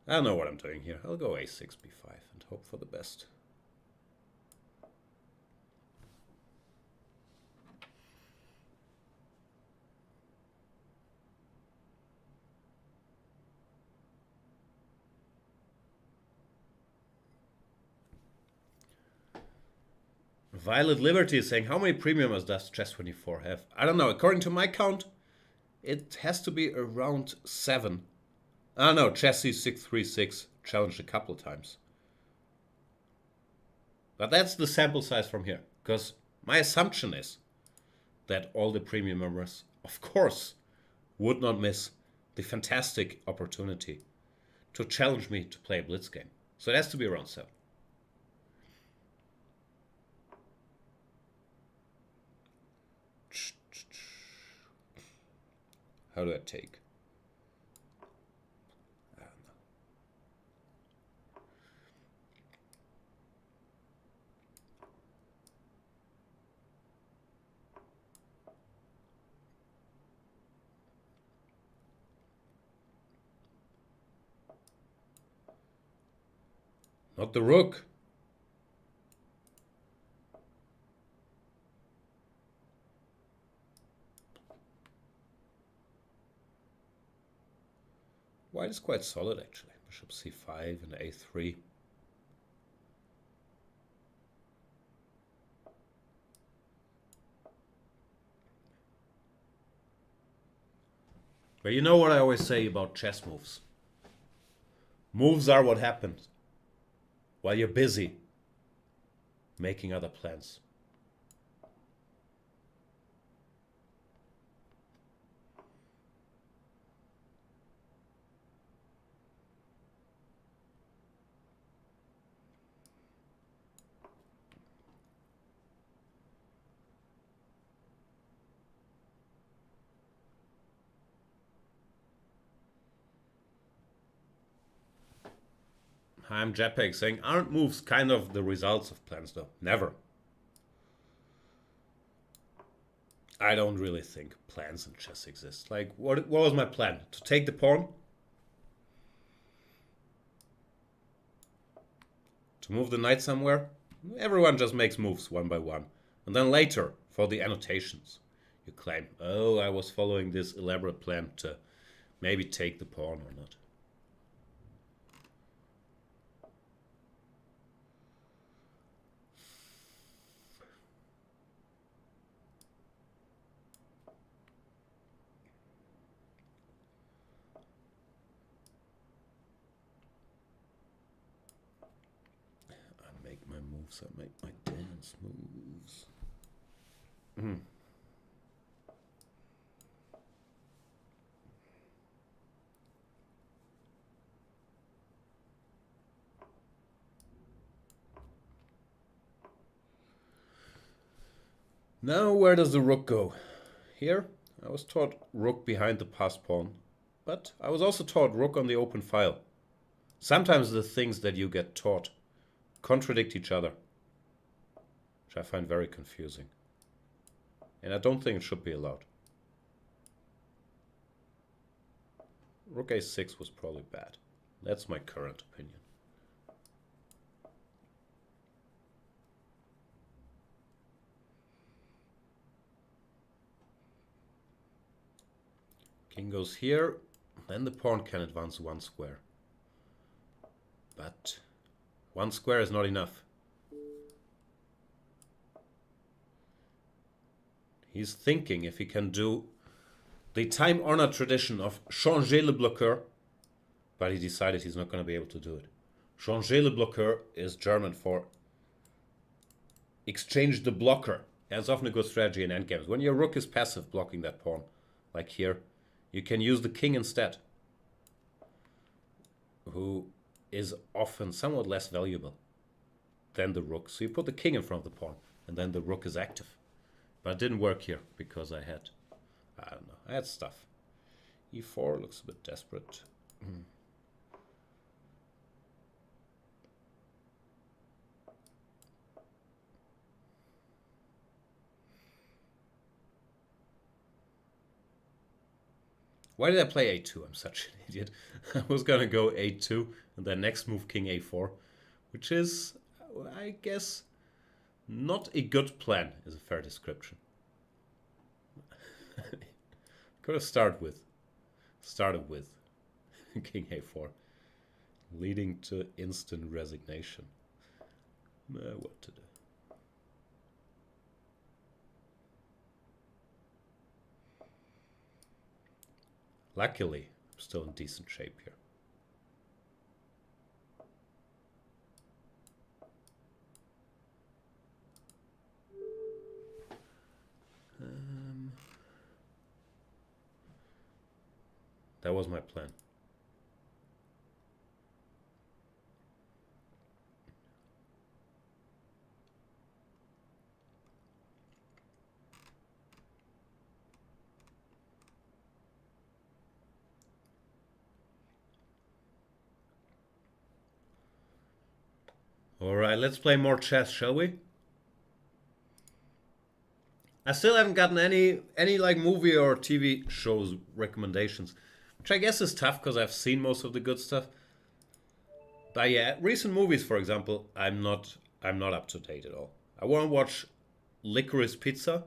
I don't know what I'm doing here. I'll go a6, b5 and hope for the best. Violet Liberty is saying, how many premiums does Chess24 have? I don't know. According to my count, it has to be around 7. Ah, no, Chessy 636 challenged a couple times. But that's the sample size from here. Because my assumption is that all the premium members, of course, would not miss the fantastic opportunity to challenge me to play a Blitz game. So it has to be around 7. How do I take? I don't know. Not the rook. White is quite solid actually. Bishop c5 and a3. But you know what I always say about chess moves. Moves are what happens while you're busy making other plans. I'm JPEG saying, aren't moves kind of the results of plans though? Never. I don't really think plans in chess exist. Like, what was my plan? To take the pawn? To move the knight somewhere? Everyone just makes moves one by one. And then later, for the annotations, you claim, oh, I was following this elaborate plan to maybe take the pawn or not. I make my dance moves. Now where does the rook go? Here, I was taught rook behind the passed pawn, but I was also taught rook on the open file. Sometimes the things that you get taught contradict each other, which I find very confusing. And I don't think it should be allowed. Rook a6 was probably bad. That's my current opinion. King goes here. Then the pawn can advance 1 square. But 1 square is not enough. He's thinking if he can do the time-honored tradition of changer le bloqueur, but he decided he's not going to be able to do it. Changer le bloqueur is German for exchange the blocker. And it's often a good strategy in endgames. When your rook is passive blocking that pawn, like here, you can use the king instead, who is often somewhat less valuable than the rook. So you put the king in front of the pawn, and then the rook is active. But it didn't work here because I don't know, I had stuff. E4 looks a bit desperate. Why did I play a2? I'm such an idiot. I was gonna go a2 and then next move king a4, which is, I guess, not a good plan, is a fair description. Could have started with king a4, leading to instant resignation. What to do? Luckily, I'm still in decent shape here. That was my plan. All right, let's play more chess, shall we? I still haven't gotten any like movie or TV shows recommendations, which I guess is tough because I've seen most of the good stuff. But yeah, recent movies, for example, I'm not up to date at all. I want to watch Licorice Pizza.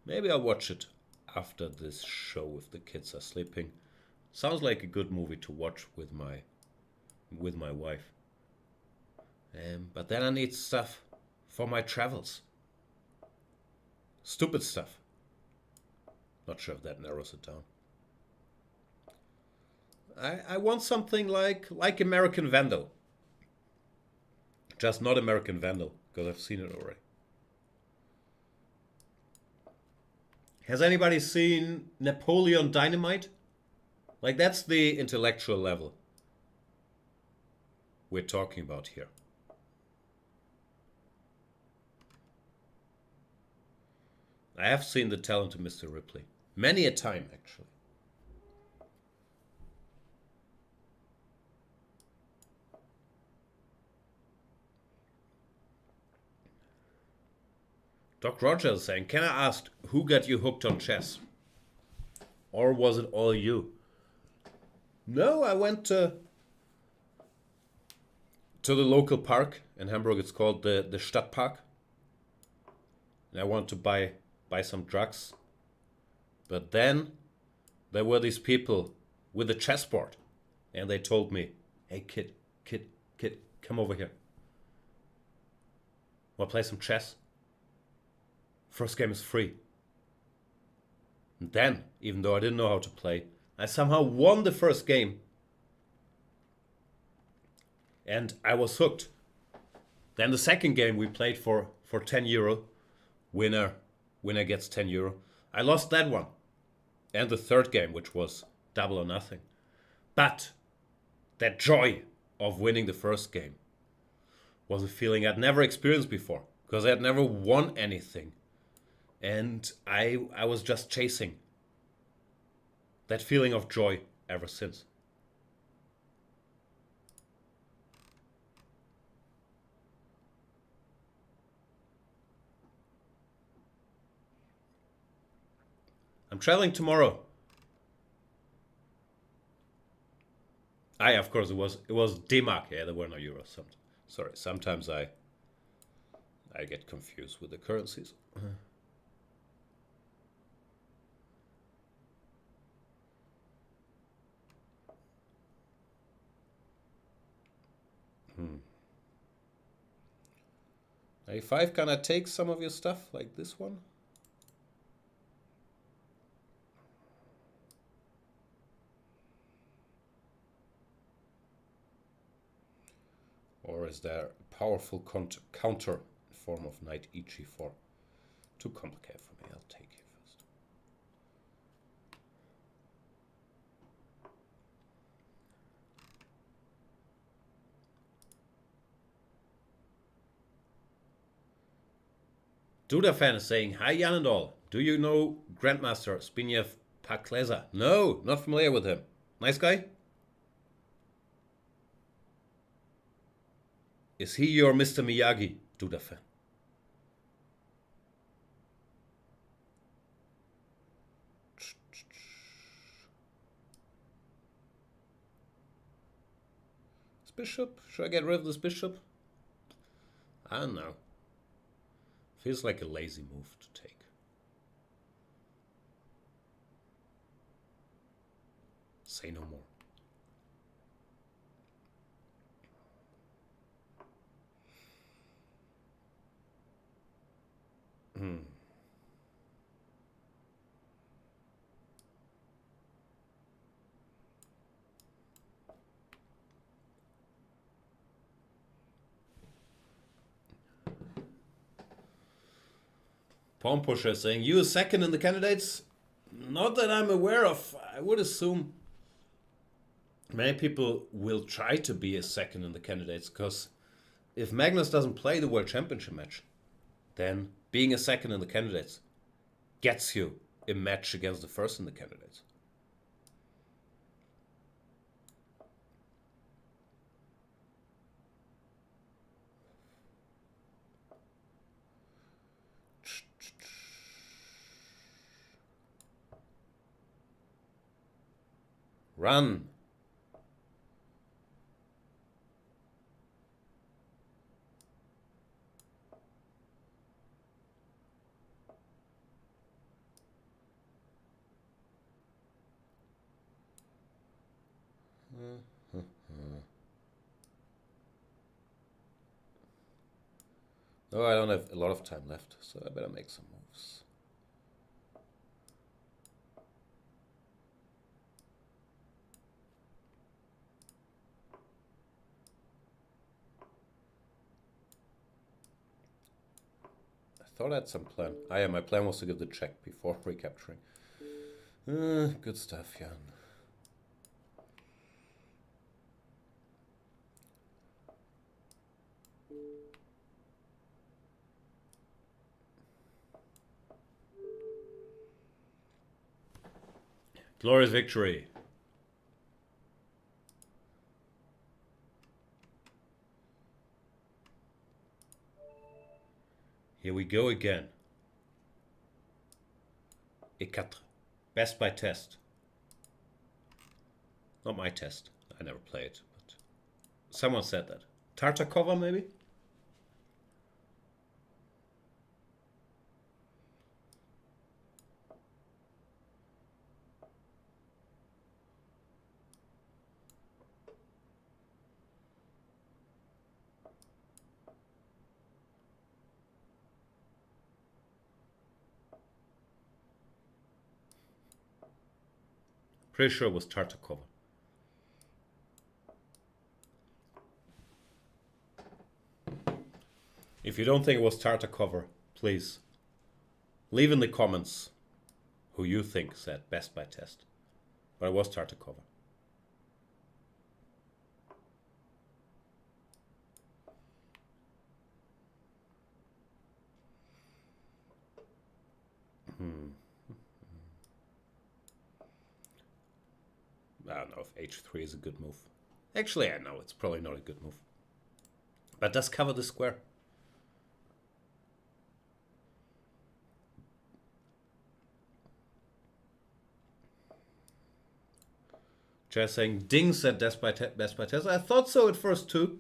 Maybe I'll watch it after this show if the kids are sleeping. Sounds like a good movie to watch with my wife. But then I need stuff for my travels. Stupid stuff. Not sure if that narrows it down. I want something like American Vandal. Just not American Vandal, because I've seen it already. Has anybody seen Napoleon Dynamite? Like, that's the intellectual level we're talking about here. I have seen The Talented Mr. Ripley. Many a time, actually. Doc Rogers is saying, can I ask, who got you hooked on chess? Or was it all you? No, I went to the local park in Hamburg. It's called the Stadtpark. And I wanted to buy some drugs. But then there were these people with a chessboard. And they told me, hey, kid, come over here. Want to play some chess? First game is free. And then, even though I didn't know how to play, I somehow won the first game. And I was hooked. Then the second game we played for 10 euro. Winner gets 10 euro. I lost that one. And the third game, which was double or nothing. But that joy of winning the first game was a feeling I'd never experienced before. Because I had never won anything. And I was just chasing that feeling of joy ever since. I'm traveling tomorrow. Of course, it was D-Mark. Yeah, there were no euros. Sorry, sometimes I get confused with the currencies. A5, can I take some of your stuff, like this one? Or is there a powerful counter in form of knight e4? Too complicated for me, I'll take here first. Duda fan is saying, hi Jan and all. Do you know Grandmaster Zbigniew Pakleza? No, not familiar with him. Nice guy? Is he your Mr. Miyagi, Duda fan? This bishop? Should I get rid of this bishop? I don't know. Feels like a lazy move to take. Say no more. Pawn Pusher saying, you a second in the candidates? Not that I'm aware of. I would assume many people will try to be a second in the candidates, because if Magnus doesn't play the World Championship match, then being a second in the candidates gets you a match against the first in the candidates. Run. No, I don't have a lot of time left, so I better make some moves. I thought I had some plan. Yeah, my plan was to give the check before recapturing. Good stuff, Jan. Glorious victory. Here we go again. E4. Best by test. Not my test. I never play it, but someone said that. Tartakova, maybe? Pretty sure it was Tartakova. If you don't think it was Tartakova, please leave in the comments who you think said best by test. But it was Tartakova. I don't know if h3 is a good move. Actually, I know it's probably not a good move. But does cover the square. Just saying, Ding said best by test. I thought so at first too.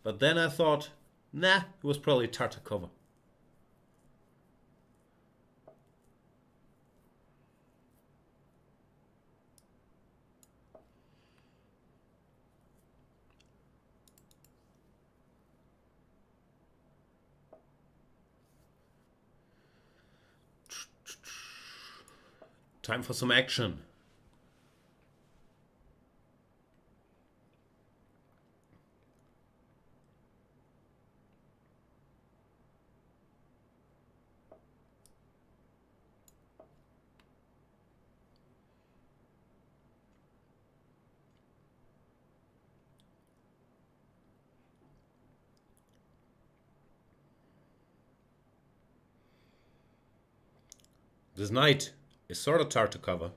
But then I thought, nah, it was probably Tartakova. Time for some action. This knight is sort of hard to cover.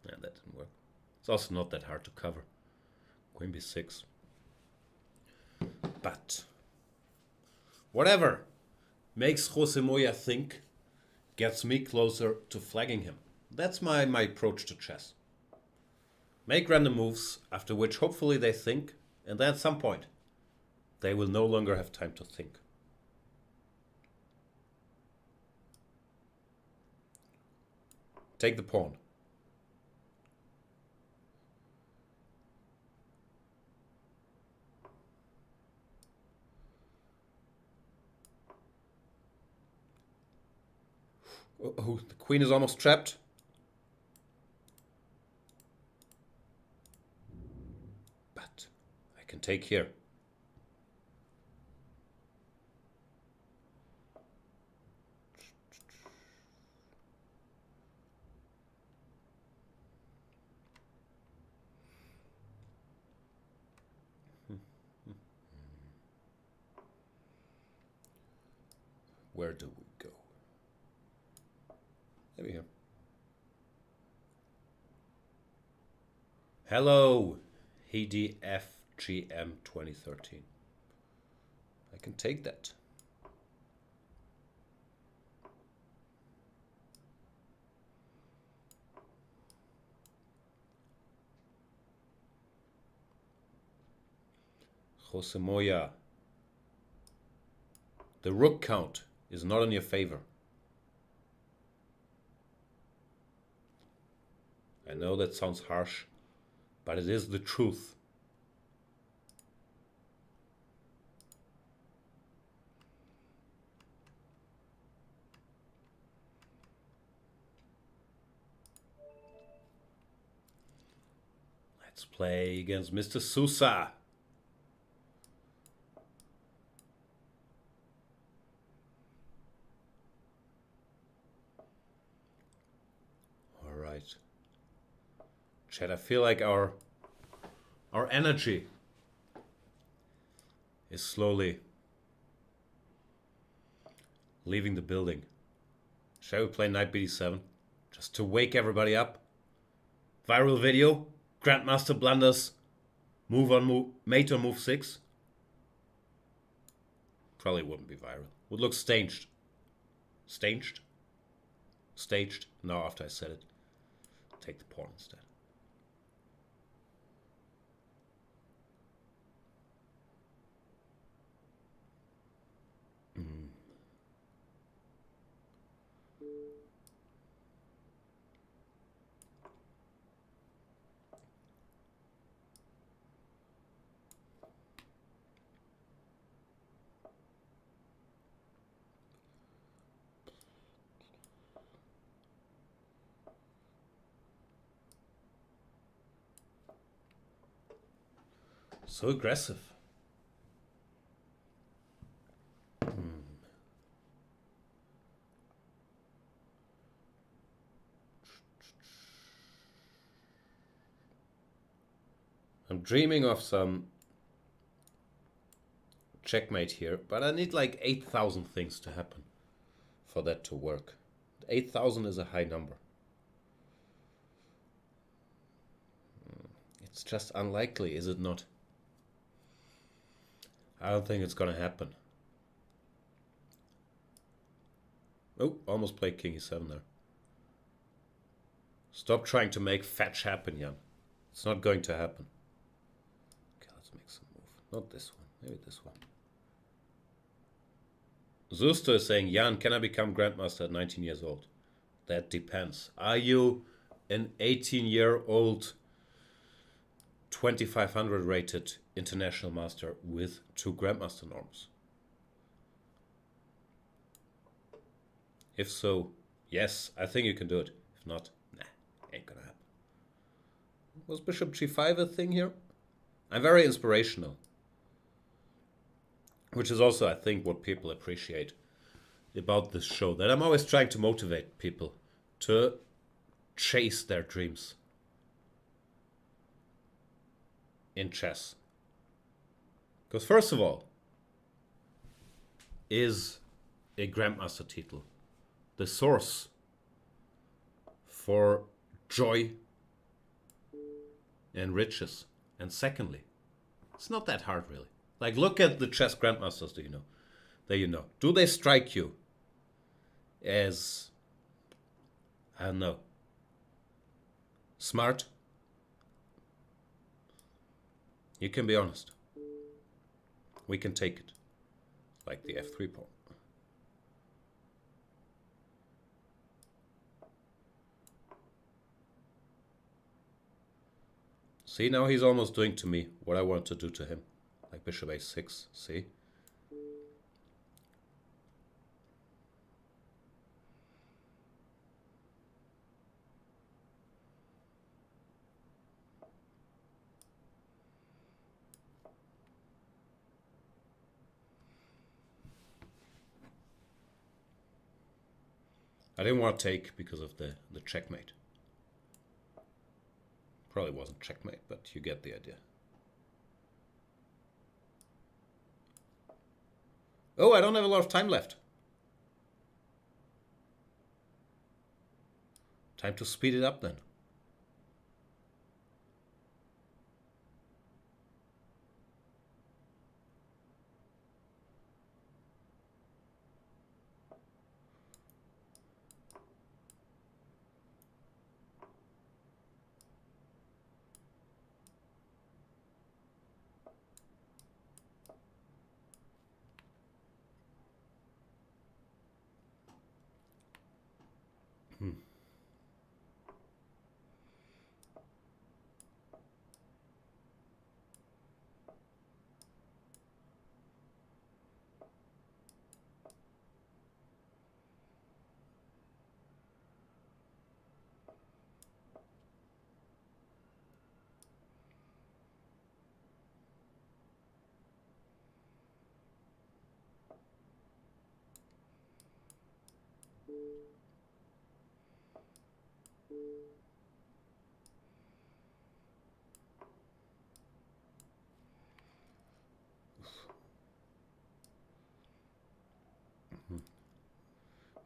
Yeah, that didn't work. It's also not that hard to cover. Queen b6. But whatever makes Jose Moya think gets me closer to flagging him. That's my approach to chess. Make random moves, after which hopefully they think, and then at some point they will no longer have time to think. Take the pawn. Oh, the queen is almost trapped. But I can take here. Where do we go? Maybe here. Hello, HDFGM 2013. I can take that. Jose Moya. The rook count is not in your favor. I know that sounds harsh, but it is the truth. Let's play against Mr. Sousa. All right. Chat, I feel like our energy is slowly leaving the building. Shall we play knight b7 just to wake everybody up? Viral video, Grandmaster blunders, mate on move 6. Probably wouldn't be viral. Would look staged. Staged? Staged. Now after I said it, take the pawn instead. So aggressive. I'm dreaming of some checkmate here, but I need like 8,000 things to happen for that to work. 8,000 is a high number. It's just unlikely, is it not? I don't think it's gonna happen. Oh, almost played king e7 there. Stop trying to make fetch happen, Jan. It's not going to happen. Okay, let's make some move. Not this one, maybe this one. Zusto is saying, Jan, can I become Grandmaster at 19 years old? That depends. Are you an 18-year-old 2500 rated international master with 2 Grandmaster norms? If so, yes, I think you can do it. If not, nah, ain't gonna happen. Was bishop g5 a thing here? I'm very inspirational. Which is also, I think, what people appreciate about this show. That I'm always trying to motivate people to chase their dreams in chess. Because first of all, is a Grandmaster title the source for joy and riches? And secondly, it's not that hard, really. Like, look at the chess grandmasters that you know. Do they strike you as, I don't know, smart? You can be honest. We can take it. Like the f3 pawn. See, now he's almost doing to me what I want to do to him. Like bishop a6, see? I didn't want to take because of the checkmate. Probably wasn't checkmate, but you get the idea. Oh, I don't have a lot of time left. Time to speed it up then.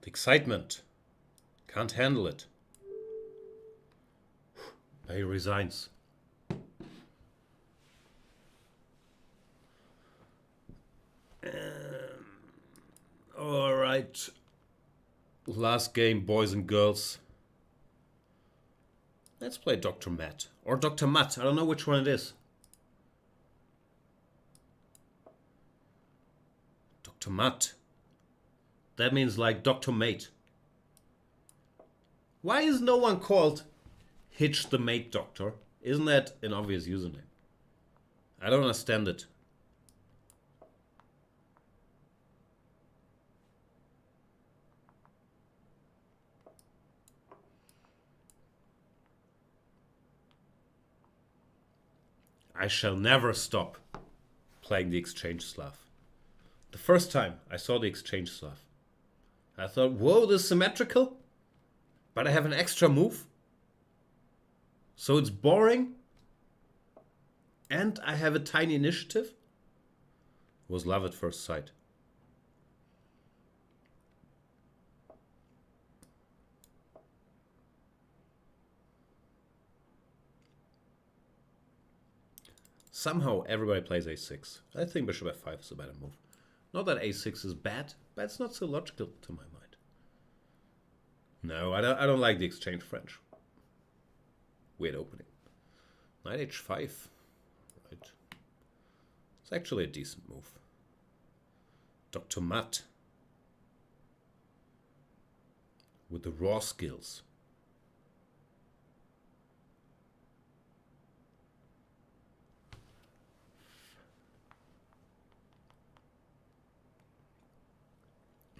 The excitement. Can't handle it. He resigns. All right. Last game, boys and girls. Let's play Dr. Matt. Or Dr. Matt. I don't know which one it is. Dr. Matt. That means like Dr. Mate. Why is no one called Hitch the Mate Doctor? Isn't that an obvious username? I don't understand it. I shall never stop playing the Exchange Slav. The first time I saw the Exchange Slav, I thought, whoa, this is symmetrical, but I have an extra move. So it's boring, and I have a tiny initiative. It was love at first sight. Somehow everybody plays a6. I think bishop f5 is a better move. Not that a6 is bad, but it's not so logical to my mind. No, I don't like the exchange French. Weird opening. Knight h5. Right. It's actually a decent move. Dr. Matt. With the raw skills.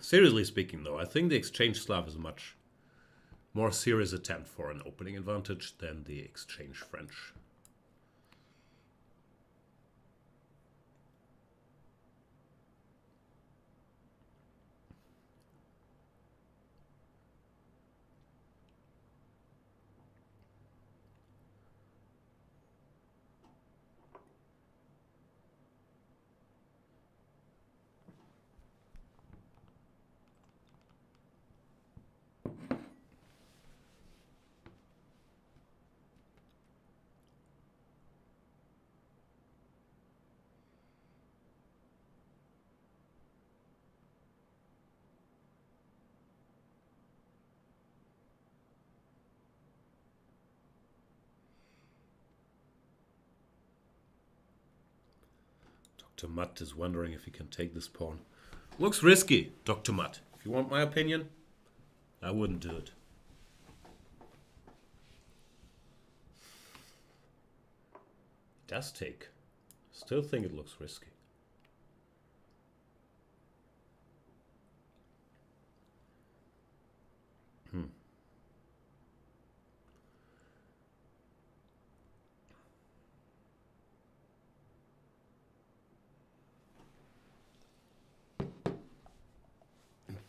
Seriously speaking, though, I think the Exchange Slav is much more serious attempt for an opening advantage than the exchange French. Dr. Mutt is wondering if he can take this pawn. Looks risky, Dr. Mutt. If you want my opinion, I wouldn't do it. Does take. Still think it looks risky.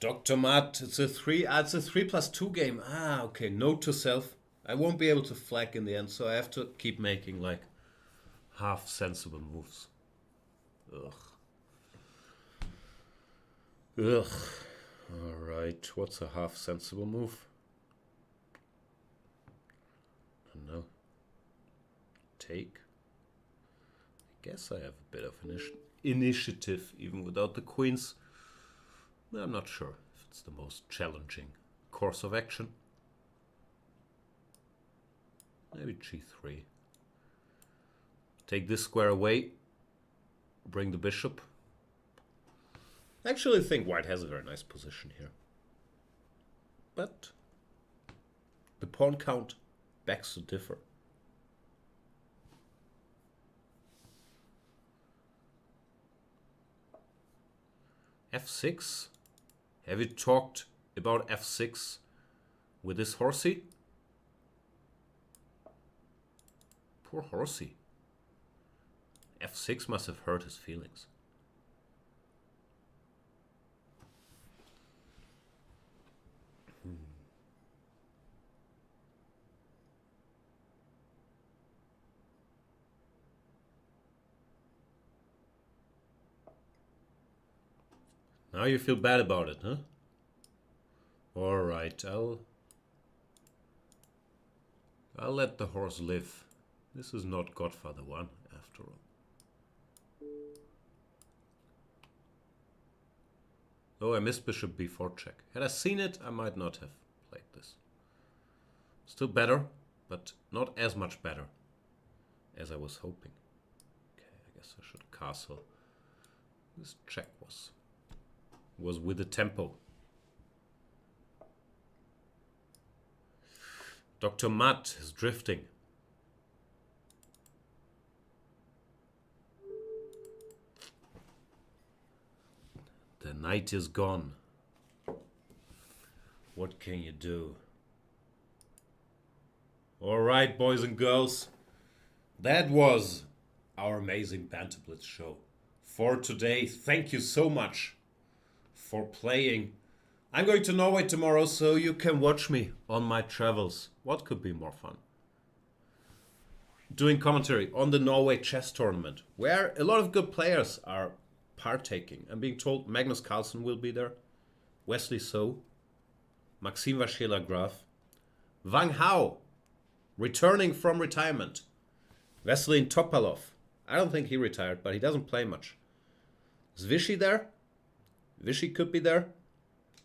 Dr. Mutt, it's a 3+2 game. Ah, okay. Note to self. I won't be able to flag in the end, so I have to keep making like half sensible moves. Ugh. Ugh. Alright, what's a half sensible move? I don't know. Take. I guess I have a bit of initiative even without the queens. I'm not sure if it's the most challenging course of action. Maybe g3. Take this square away. Bring the bishop. I actually think white has a very nice position here. But the pawn count begs to differ. f6. Have you talked about f6 with this horsey? Poor horsey. f6 must have hurt his feelings. Now you feel bad about it, huh? Alright, I'll let the horse live. This is not Godfather 1, after all. Oh, I missed bishop b4 check. Had I seen it, I might not have played this. Still better, but not as much better as I was hoping. Okay, I guess I should castle. This check was with the tempo. Dr. Mutt is drifting. The knight is gone. What can you do? All right, boys and girls. That was our amazing Banter Blitz show for today. Thank you so much for playing. I'm going to Norway tomorrow, so you can watch me on my travels. What could be more fun? Doing commentary on the Norway chess tournament, where a lot of good players are partaking. I'm being told Magnus Carlsen will be there, Wesley So, Maxime Vachier-Lagrave, Wang Hao, returning from retirement, Vasilin Topalov. I don't think he retired, but he doesn't play much. Is Vichy there? Vichy could be there.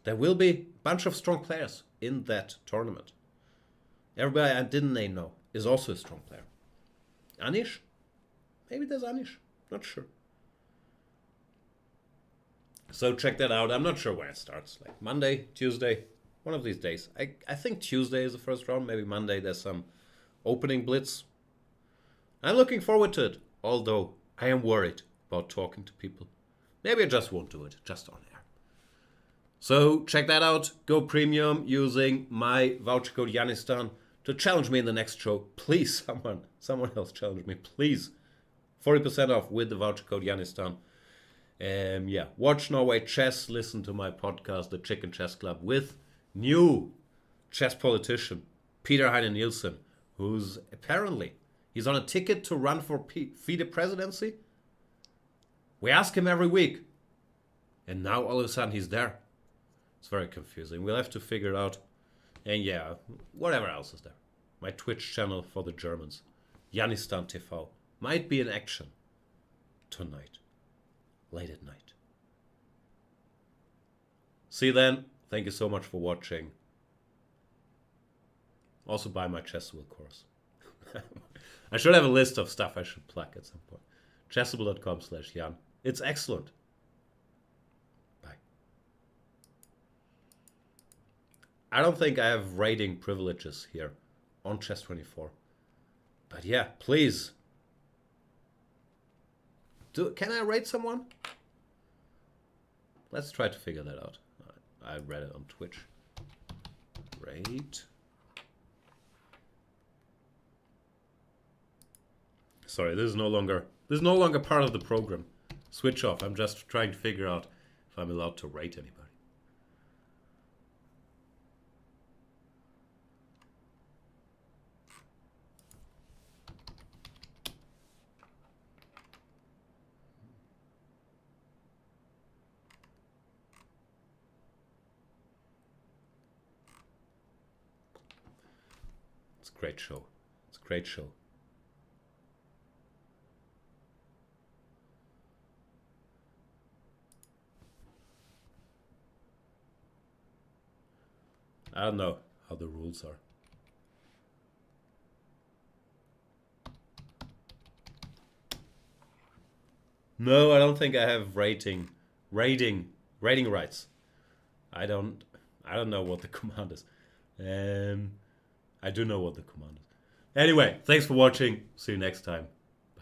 There will be a bunch of strong players in that tournament. Everybody I didn't know is also a strong player. Anish? Maybe there's Anish. Not sure. So check that out. I'm not sure where it starts. Like Monday, Tuesday, one of these days. I think Tuesday is the first round. Maybe Monday there's some opening blitz. I'm looking forward to it. Although I am worried about talking to people. Maybe I just won't do it. Just on air. So check that out. Go premium using my voucher code Yanistan to challenge me in the next show. Please, someone else challenge me, please. 40% off with the voucher code Yanistan. Yeah, watch Norway Chess. Listen to my podcast, The Chicken Chess Club, with new chess politician Peter Heine Nielsen, who's apparently he's on a ticket to run for FIDE presidency. We ask him every week, and now all of a sudden he's there. It's very confusing. We'll have to figure it out. And yeah, whatever else is there. My Twitch channel for the Germans, Yanistan TV, might be in action tonight, late at night. See you then. Thank you so much for watching. Also buy my Chessable course. I should have a list of stuff I should plug at some point. Chessable.com/Jan. It's excellent. Bye. I don't think I have rating privileges here on Chess24. But yeah, please. Can I rate someone? Let's try to figure that out. I read it on Twitch. Rate. Sorry, this is no longer part of the program. Switch off. I'm just trying to figure out if I'm allowed to rate anybody. It's a great show. It's a great show. I don't know how the rules are. No, I don't think I have rating rights. I don't know what the command is. I do know what the command is. Anyway, thanks for watching. See you next time.